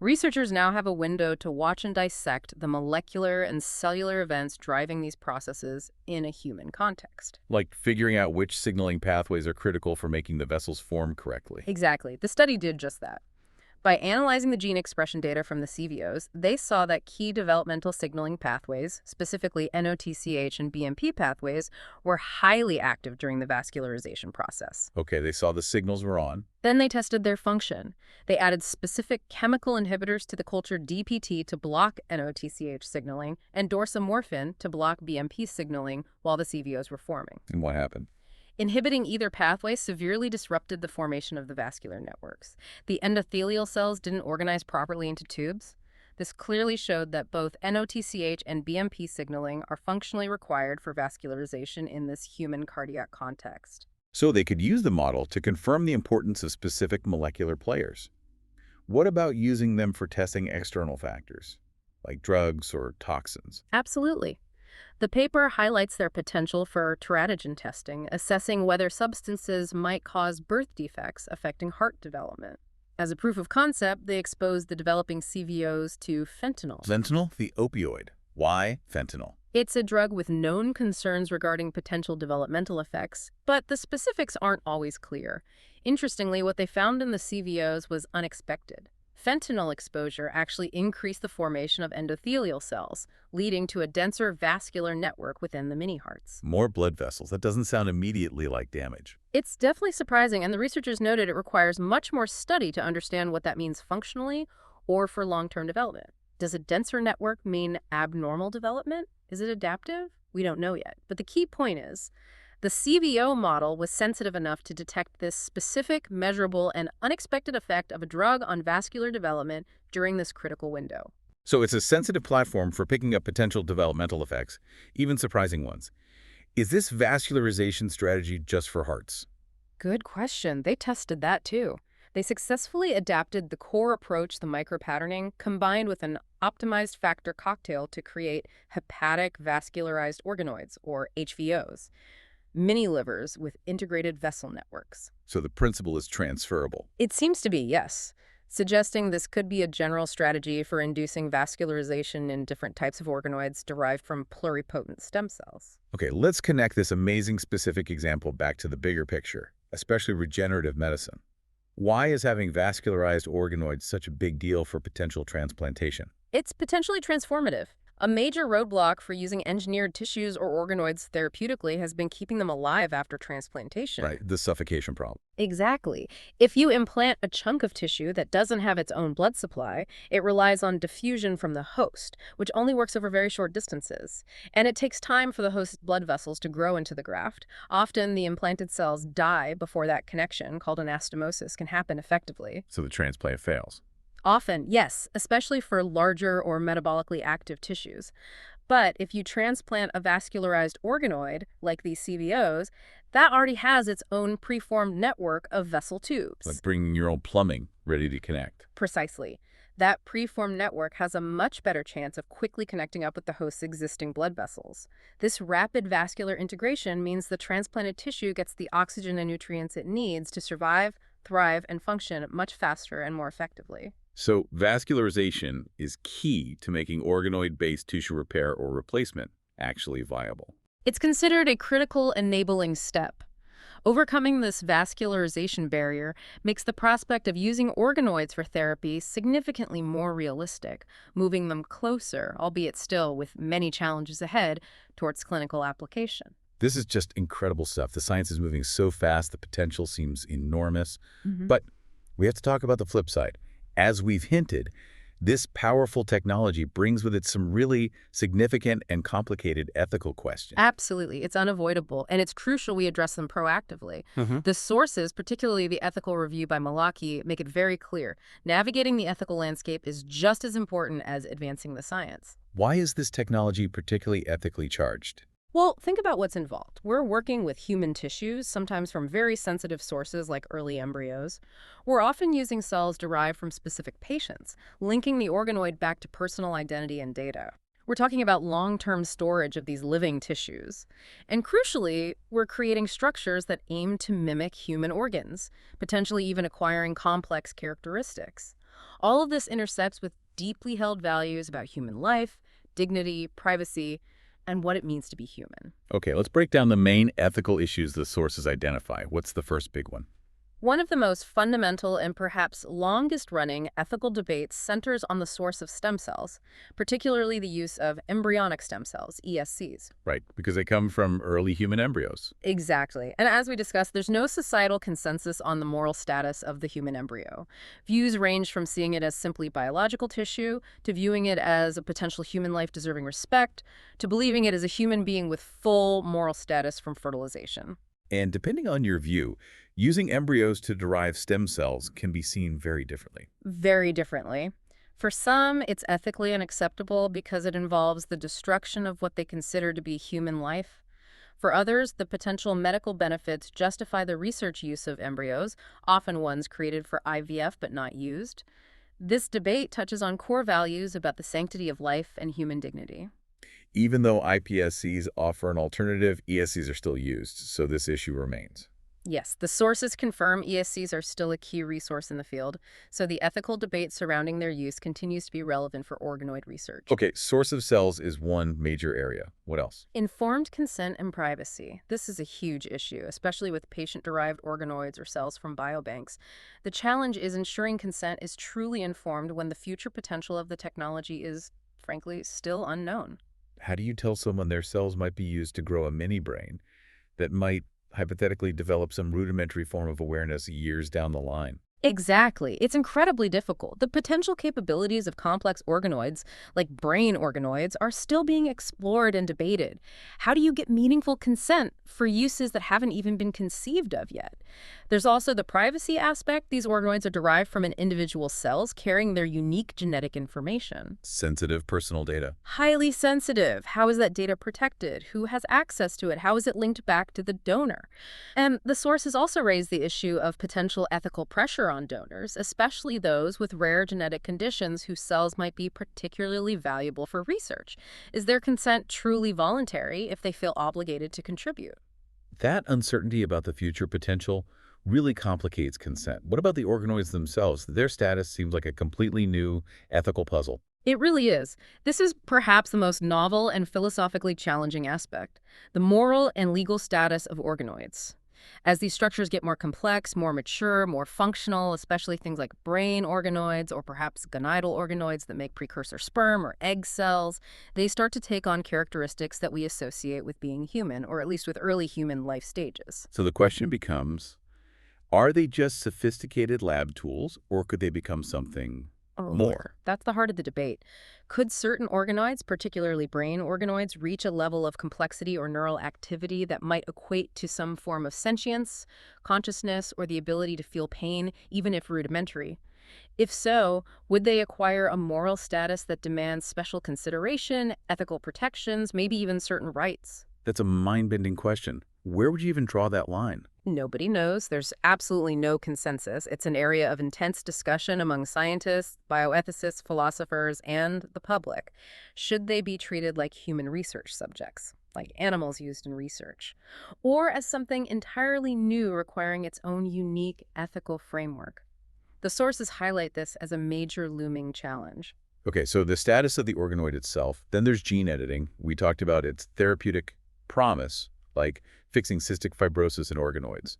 Researchers now have a window to watch and dissect the molecular and cellular events driving these processes in a human context. Like figuring out which signaling pathways are critical for making the vessels form correctly. Exactly. The study did just that. By analyzing the gene expression data from the CVOs, they saw that key developmental signaling pathways, specifically NOTCH and BMP pathways, were highly active during the vascularization process. Okay, they saw the signals were on. Then they tested their function. They added specific chemical inhibitors to the culture DPT to block NOTCH signaling and dorsomorphin to block BMP signaling while the CVOs were forming. And what happened? Inhibiting either pathway severely disrupted the formation of the vascular networks. The endothelial cells didn't organize properly into tubes. This clearly showed that both NOTCH and BMP signaling are functionally required for vascularization in this human cardiac context. So they could use the model to confirm the importance of specific molecular players. What about using them for testing external factors, like drugs or toxins? Absolutely. The paper highlights their potential for teratogen testing, assessing whether substances might cause birth defects affecting heart development. As a proof of concept, they exposed the developing CVOs to fentanyl. Fentanyl, the opioid. Why fentanyl? It's a drug with known concerns regarding potential developmental effects, but the specifics aren't always clear. Interestingly, what they found in the CVOs was unexpected. Fentanyl exposure actually increased the formation of endothelial cells, leading to a denser vascular network within the mini-hearts. More blood vessels. That doesn't sound immediately like damage. It's definitely surprising, and the researchers noted it requires much more study to understand what that means functionally or for long-term development. Does a denser network mean abnormal development? Is it adaptive? We don't know yet. But the key point is, the CVO model was sensitive enough to detect this specific, measurable, and unexpected effect of a drug on vascular development during this critical window. So it's a sensitive platform for picking up potential developmental effects, even surprising ones. Is this vascularization strategy just for hearts? Good question. They tested that too. They successfully adapted the core approach, the micropatterning, combined with an optimized factor cocktail to create hepatic vascularized organoids, or HVOs. Mini livers with integrated vessel networks. So the principle is transferable. It seems to be, yes, suggesting this could be a general strategy for inducing vascularization in different types of organoids derived from pluripotent stem cells. Okay, let's connect this amazing specific example back to the bigger picture, especially regenerative medicine. Why is having vascularized organoids such a big deal for potential transplantation? It's potentially transformative. A major roadblock for using engineered tissues or organoids therapeutically has been keeping them alive after transplantation. Right, the suffocation problem. Exactly. If you implant a chunk of tissue that doesn't have its own blood supply, it relies on diffusion from the host, which only works over very short distances. And it takes time for the host's blood vessels to grow into the graft. Often, the implanted cells die before that connection, called anastomosis, can happen effectively. So the transplant fails. Often, yes, especially for larger or metabolically active tissues. But if you transplant a vascularized organoid, like these CVOs, that already has its own preformed network of vessel tubes. Like bringing your own plumbing ready to connect. Precisely. That preformed network has a much better chance of quickly connecting up with the host's existing blood vessels. This rapid vascular integration means the transplanted tissue gets the oxygen and nutrients it needs to survive, thrive, and function much faster and more effectively. So vascularization is key to making organoid-based tissue repair or replacement actually viable. It's considered a critical enabling step. Overcoming this vascularization barrier makes the prospect of using organoids for therapy significantly more realistic, moving them closer, albeit still with many challenges ahead, towards clinical application. This is just incredible stuff. The science is moving so fast, the potential seems enormous. Mhm. But we have to talk about the flip side. As we've hinted, this powerful technology brings with it some really significant and complicated ethical questions. Absolutely. It's unavoidable, and it's crucial we address them proactively. hmm The sources, particularly the ethical review by Malaki, make it very clear. Navigating the ethical landscape is just as important as advancing the science. Why is this technology particularly ethically charged? Well, think about what's involved. We're working with human tissues, sometimes from very sensitive sources like early embryos. We're often using cells derived from specific patients, linking the organoid back to personal identity and data. We're talking about long-term storage of these living tissues. And crucially, we're creating structures that aim to mimic human organs, potentially even acquiring complex characteristics. All of this intersects with deeply held values about human life, dignity, privacy, and what it means to be human. Okay, let's break down the main ethical issues the sources identify. What's the first big one? One of the most fundamental and perhaps longest-running ethical debates centers on the source of stem cells, particularly the use of embryonic stem cells, ESCs. Right, because they come from early human embryos. Exactly. And as we discussed, there's no societal consensus on the moral status of the human embryo. Views range from seeing it as simply biological tissue, to viewing it as a potential human life deserving respect, to believing it as a human being with full moral status from fertilization. And depending on your view, using embryos to derive stem cells can be seen very differently. Very differently. For some, it's ethically unacceptable because it involves the destruction of what they consider to be human life. For others, the potential medical benefits justify the research use of embryos, often ones created for IVF but not used. This debate touches on core values about the sanctity of life and human dignity. Even though iPSCs offer an alternative, ESCs are still used, so this issue remains. Yes, the sources confirm ESCs are still a key resource in the field, so the ethical debate surrounding their use continues to be relevant for organoid research. Okay, source of cells is one major area. What else? Informed consent and privacy. This is a huge issue, especially with patient-derived organoids or cells from biobanks. The challenge is ensuring consent is truly informed when the future potential of the technology is, frankly, still unknown. How do you tell someone their cells might be used to grow a mini brain that might hypothetically develop some rudimentary form of awareness years down the line? Exactly. It's incredibly difficult. The potential capabilities of complex organoids, like brain organoids, are still being explored and debated. How do you get meaningful consent for uses that haven't even been conceived of yet? There's also the privacy aspect. These organoids are derived from an individual's cells carrying their unique genetic information. Sensitive personal data. Highly sensitive. How is that data protected? Who has access to it? How is it linked back to the donor? And the sources also raise the issue of potential ethical pressure on donors, especially those with rare genetic conditions whose cells might be particularly valuable for research. Is their consent truly voluntary if they feel obligated to contribute? That uncertainty about the future potential really complicates consent. What about the organoids themselves? Their status seems like a completely new ethical puzzle. It really is. This is perhaps the most novel and philosophically challenging aspect, the moral and legal status of organoids. As these structures get more complex, more mature, more functional, especially things like brain organoids or perhaps gonadal organoids that make precursor sperm or egg cells, they start to take on characteristics that we associate with being human, or at least with early human life stages. So the question becomes, are they just sophisticated lab tools, or could they become something Oh, more? that's the heart of the debate. Could certain organoids, particularly brain organoids, reach a level of complexity or neural activity that might equate to some form of sentience, consciousness, or the ability to feel pain, even if rudimentary? If so, would they acquire a moral status that demands special consideration, ethical protections, maybe even certain rights? That's a mind-bending question. Where would you even draw that line? Nobody knows. There's absolutely no consensus. It's an area of intense discussion among scientists, bioethicists, philosophers, and the public. Should they be treated like human research subjects, like animals used in research, or as something entirely new requiring its own unique ethical framework? The sources highlight this as a major looming challenge. Okay, so the status of the organoid itself, then there's gene editing. We talked about its therapeutic promise, like fixing cystic fibrosis in organoids.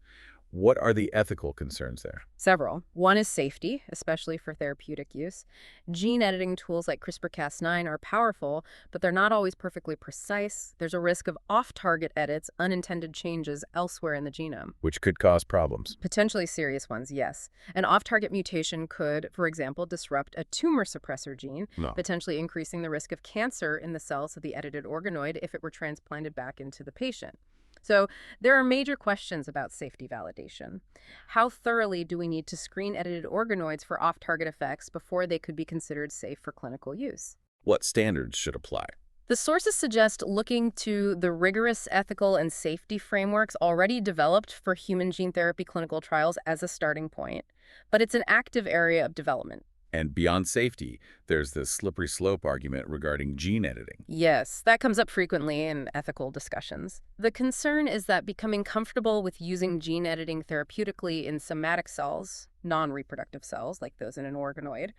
What are the ethical concerns there? Several. One is safety, especially for therapeutic use. Gene editing tools like CRISPR-Cas9 are powerful, but they're not always perfectly precise. There's a risk of off-target edits, unintended changes elsewhere in the genome. Which could cause problems. Potentially serious ones, yes. An off-target mutation could, for example, disrupt a tumor suppressor gene, No. potentially increasing the risk of cancer in the cells of the edited organoid if it were transplanted back into the patient. So there are major questions about safety validation. How thoroughly do we need to screen edited organoids for off-target effects before they could be considered safe for clinical use? What standards should apply? The sources suggest looking to the rigorous ethical and safety frameworks already developed for human gene therapy clinical trials as a starting point, but it's an active area of development. And beyond safety, there's the slippery slope argument regarding gene editing. Yes, that comes up frequently in ethical discussions. The concern is that becoming comfortable with using gene editing therapeutically in somatic cells, non-reproductive cells like those in an organoid,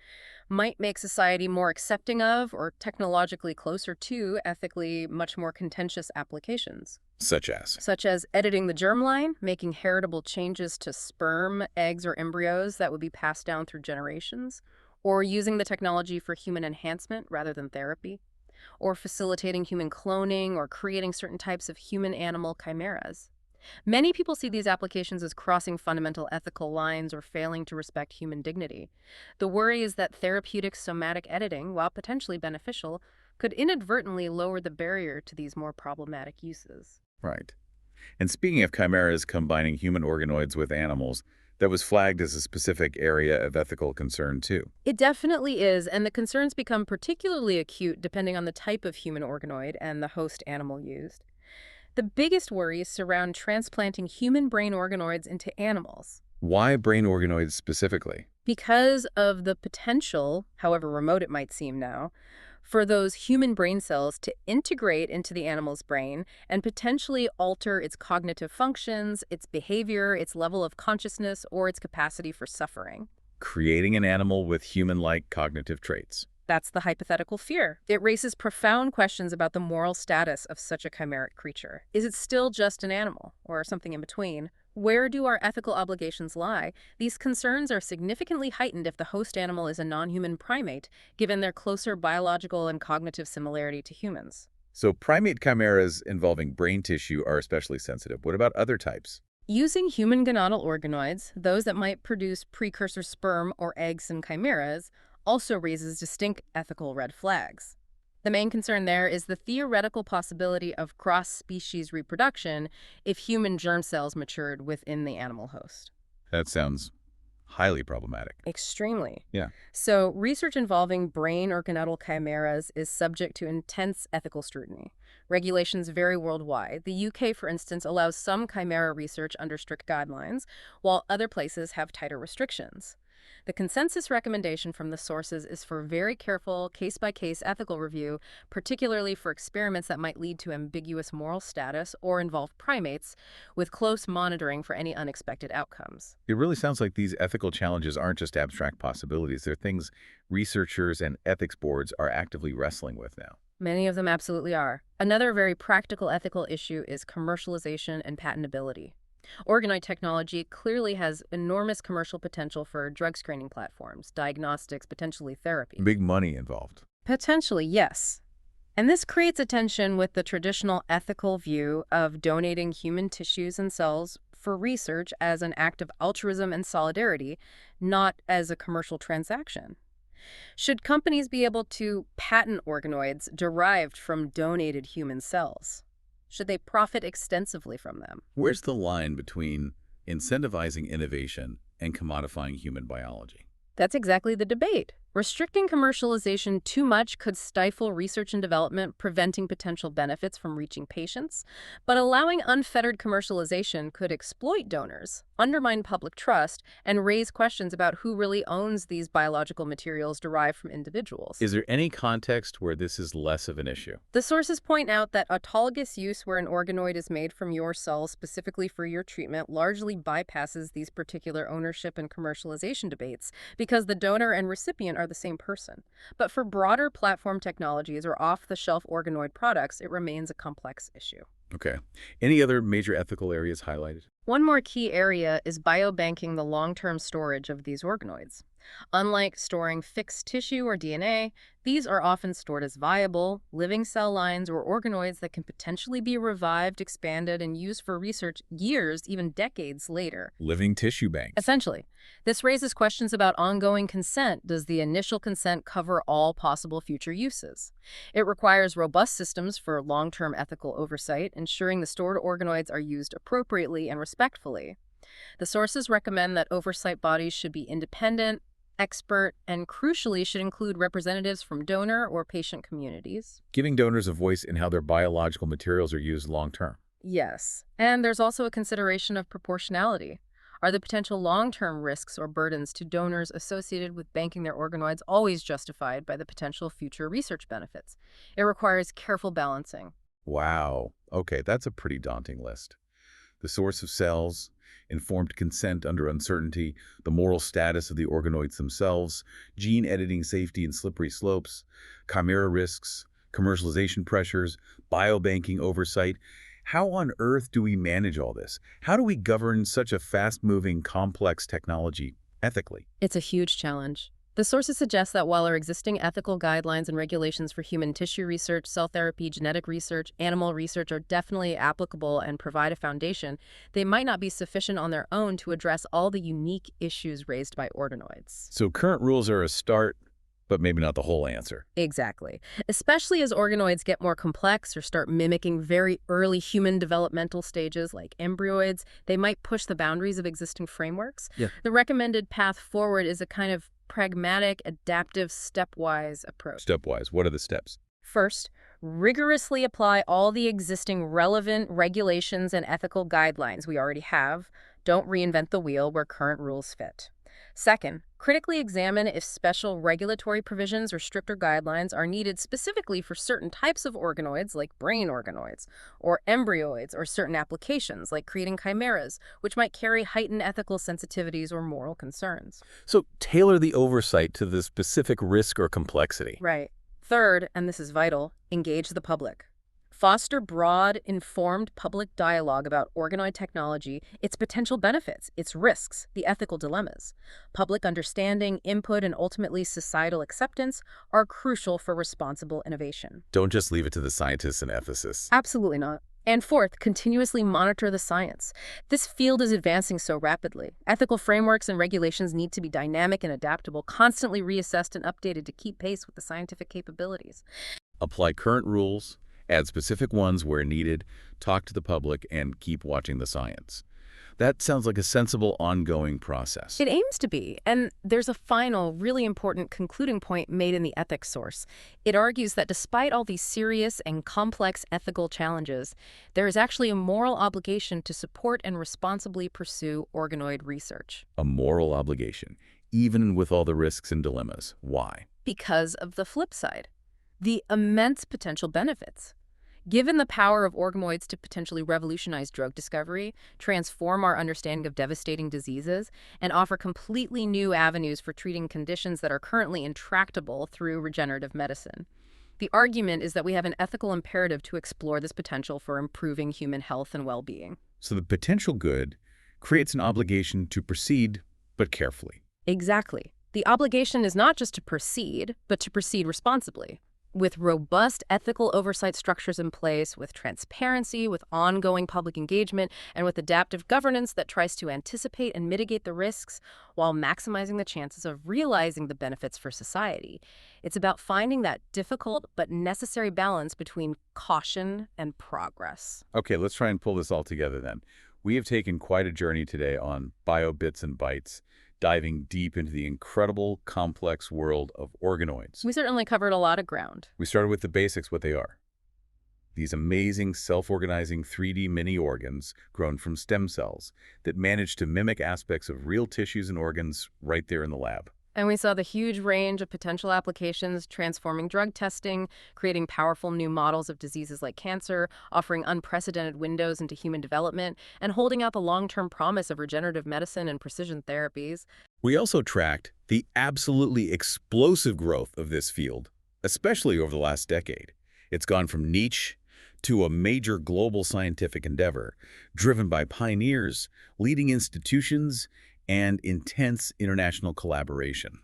might make society more accepting of or technologically closer to ethically much more contentious applications, Such such as editing the germline, making heritable changes to sperm, eggs, or embryos that would be passed down through generations, or using the technology for human enhancement rather than therapy, or facilitating human cloning or creating certain types of human-animal chimeras. Many people see these applications as crossing fundamental ethical lines or failing to respect human dignity. The worry is that therapeutic somatic editing, while potentially beneficial, could inadvertently lower the barrier to these more problematic uses. Right. And speaking of chimeras combining human organoids with animals, that was flagged as a specific area of ethical concern too. It definitely is, and the concerns become particularly acute depending on the type of human organoid and the host animal used. The biggest worries surround transplanting human brain organoids into animals. Why brain organoids specifically? Because of the potential, however remote it might seem now, for those human brain cells to integrate into the animal's brain and potentially alter its cognitive functions, its behavior, its level of consciousness, or its capacity for suffering. Creating an animal with human-like cognitive traits. That's the hypothetical fear. It raises profound questions about the moral status of such a chimeric creature. Is it still just an animal, or something in between? Where do our ethical obligations lie? These concerns are significantly heightened if the host animal is a non-human primate, given their closer biological and cognitive similarity to humans. So primate chimeras involving brain tissue are especially sensitive. What about other types? Using human gonadal organoids, those that might produce precursor sperm or eggs in chimeras, also raises distinct ethical red flags. The main concern there is the theoretical possibility of cross-species reproduction if human germ cells matured within the animal host. That sounds highly problematic. Extremely. Yeah. So, research involving brain or gonadal chimeras is subject to intense ethical scrutiny. Regulations vary worldwide. The UK, for instance, allows some chimera research under strict guidelines, while other places have tighter restrictions. The consensus recommendation from the sources is for very careful, case-by-case ethical review, particularly for experiments that might lead to ambiguous moral status or involve primates, with close monitoring for any unexpected outcomes. It really sounds like these ethical challenges aren't just abstract possibilities. They're things researchers and ethics boards are actively wrestling with now. Many of them absolutely are. Another very practical ethical issue is commercialization and patentability. Organoid technology clearly has enormous commercial potential for drug screening platforms, diagnostics, potentially therapy. Big money involved. Potentially, yes. And this creates a tension with the traditional ethical view of donating human tissues and cells for research as an act of altruism and solidarity, not as a commercial transaction. Should companies be able to patent organoids derived from donated human cells? Should they profit extensively from them? Where's the line between incentivizing innovation and commodifying human biology? That's exactly the debate. Restricting commercialization too much could stifle research and development, preventing potential benefits from reaching patients. But allowing unfettered commercialization could exploit donors, undermine public trust, and raise questions about who really owns these biological materials derived from individuals. Is there any context where this is less of an issue? The sources point out that autologous use where an organoid is made from your cells specifically for your treatment largely bypasses these particular ownership and commercialization debates because the donor and recipient are the same person. But for broader platform technologies or off-the-shelf organoid products, it remains a complex issue. Okay. Any other major ethical areas highlighted? One more key area is biobanking, the long-term storage of these organoids. Unlike storing fixed tissue or DNA, these are often stored as viable, living cell lines or organoids that can potentially be revived, expanded, and used for research years, even decades later. Living tissue banks. Essentially, this raises questions about ongoing consent. Does the initial consent cover all possible future uses? It requires robust systems for long-term ethical oversight, ensuring the stored organoids are used appropriately and respectfully. The sources recommend that oversight bodies should be independent, expert, and crucially should include representatives from donor or patient communities. Giving donors a voice in how their biological materials are used long term. Yes, and there's also a consideration of proportionality. Are the potential long-term risks or burdens to donors associated with banking their organoids always justified by the potential future research benefits? It requires careful balancing. Wow. Okay, that's a pretty daunting list. The source of cells, informed consent under uncertainty, the moral status of the organoids themselves, gene editing safety and slippery slopes, chimera risks, commercialization pressures, biobanking oversight. How on earth do we manage all this? How do we govern such a fast-moving, complex technology ethically? It's a huge challenge. The sources suggest that while our existing ethical guidelines and regulations for human tissue research, cell therapy, genetic research, animal research are definitely applicable and provide a foundation, they might not be sufficient on their own to address all the unique issues raised by organoids. So current rules are a start, but maybe not the whole answer. Exactly. Especially as organoids get more complex or start mimicking very early human developmental stages like embryoids, they might push the boundaries of existing frameworks. Yeah. The recommended path forward is a kind of pragmatic, adaptive, stepwise approach. Stepwise, what are the steps? First, rigorously apply all the existing relevant regulations and ethical guidelines we already have. Don't reinvent the wheel where current rules fit. Second, critically examine if special regulatory provisions or stricter guidelines are needed specifically for certain types of organoids like brain organoids, or embryoids, or certain applications like creating chimeras, which might carry heightened ethical sensitivities or moral concerns. So tailor the oversight to the specific risk or complexity. Right. Third, and this is vital, engage the public. Foster broad, informed public dialogue about organoid technology, its potential benefits, its risks, the ethical dilemmas. Public understanding, input, and ultimately societal acceptance are crucial for responsible innovation. Don't just leave it to the scientists and ethicists. Absolutely not. And fourth, continuously monitor the science. This field is advancing so rapidly. Ethical frameworks and regulations need to be dynamic and adaptable, constantly reassessed and updated to keep pace with the scientific capabilities. Apply current rules, add specific ones where needed, talk to the public, and keep watching the science. That sounds like a sensible, ongoing process. It aims to be, and there's a final, really important concluding point made in the ethics source. It argues that despite all these serious and complex ethical challenges, there is actually a moral obligation to support and responsibly pursue organoid research. A moral obligation, even with all the risks and dilemmas. Why? Because of the flip side, the immense potential benefits. Given the power of organoids to potentially revolutionize drug discovery, transform our understanding of devastating diseases, and offer completely new avenues for treating conditions that are currently intractable through regenerative medicine. The argument is that we have an ethical imperative to explore this potential for improving human health and well-being. So the potential good creates an obligation to proceed, but carefully. Exactly. The obligation is not just to proceed, but to proceed responsibly. With robust ethical oversight structures in place, with transparency, with ongoing public engagement, and with adaptive governance that tries to anticipate and mitigate the risks while maximizing the chances of realizing the benefits for society. It's about finding that difficult but necessary balance between caution and progress. Okay, let's try and pull this all together then. We have taken quite a journey today on bio bits and bytes, diving deep into the incredible, complex world of organoids. We certainly covered a lot of ground. We started with the basics, what they are. These amazing self-organizing 3D mini organs grown from stem cells that manage to mimic aspects of real tissues and organs right there in the lab. And we saw the huge range of potential applications, transforming drug testing, creating powerful new models of diseases like cancer, offering unprecedented windows into human development, and holding out the long-term promise of regenerative medicine and precision therapies. We also tracked the absolutely explosive growth of this field, especially over the last decade. It's gone from niche to a major global scientific endeavor driven by pioneers, leading institutions, and intense international collaboration.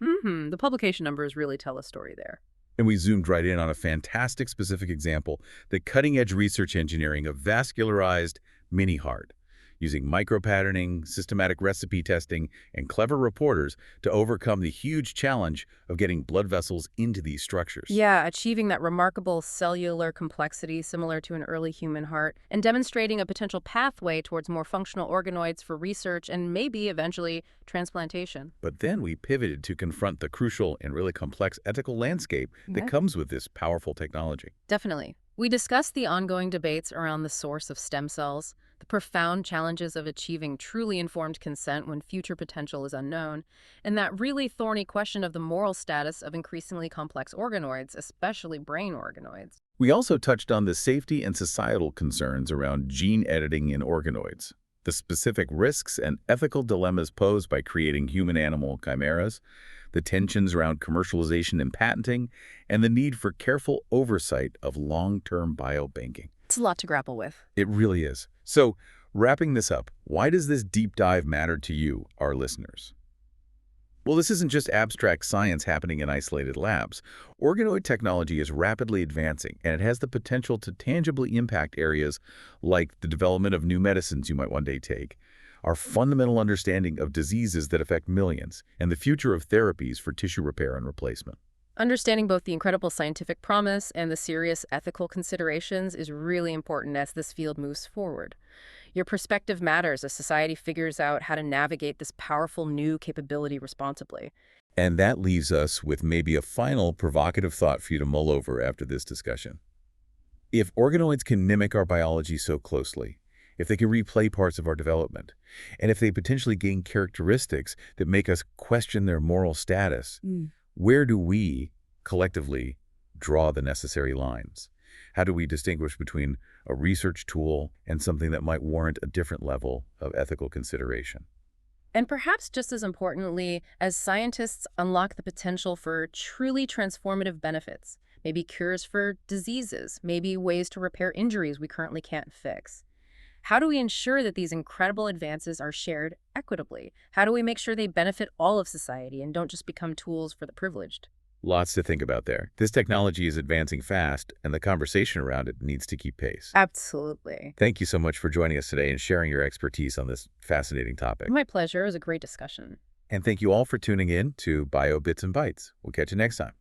The publication numbers really tell a story there. And we zoomed right in on a fantastic specific example, the cutting-edge research engineering of vascularized mini-heart, using micropatterning, systematic recipe testing, and clever reporters to overcome the huge challenge of getting blood vessels into these structures. Yeah, achieving that remarkable cellular complexity similar to an early human heart, and demonstrating a potential pathway towards more functional organoids for research and maybe eventually transplantation. But then we pivoted to confront the crucial and really complex ethical landscape that Yeah. comes with this powerful technology. Definitely. We discussed the ongoing debates around the source of stem cells, the profound challenges of achieving truly informed consent when future potential is unknown, and that really thorny question of the moral status of increasingly complex organoids, especially brain organoids. We also touched on the safety and societal concerns around gene editing in organoids, the specific risks and ethical dilemmas posed by creating human-animal chimeras, the tensions around commercialization and patenting, and the need for careful oversight of long-term biobanking. It's a lot to grapple with. It really is. So, wrapping this up, why does this deep dive matter to you, our listeners? Well, this isn't just abstract science happening in isolated labs. Organoid technology is rapidly advancing, and it has the potential to tangibly impact areas like the development of new medicines you might one day take, our fundamental understanding of diseases that affect millions, and the future of therapies for tissue repair and replacement. Understanding both the incredible scientific promise and the serious ethical considerations is really important as this field moves forward. Your perspective matters as society figures out how to navigate this powerful new capability responsibly. And that leaves us with maybe a final provocative thought for you to mull over after this discussion. If organoids can mimic our biology so closely, if they can replay parts of our development, and if they potentially gain characteristics that make us question their moral status, where do we, collectively, draw the necessary lines? How do we distinguish between a research tool and something that might warrant a different level of ethical consideration? And perhaps just as importantly, as scientists unlock the potential for truly transformative benefits, maybe cures for diseases, maybe ways to repair injuries we currently can't fix. How do we ensure that these incredible advances are shared equitably? How do we make sure they benefit all of society and don't just become tools for the privileged? Lots to think about there. This technology is advancing fast, and the conversation around it needs to keep pace. Absolutely. Thank you so much for joining us today and sharing your expertise on this fascinating topic. My pleasure. It was a great discussion. And thank you all for tuning in to Bio Bits and Bytes. We'll catch you next time.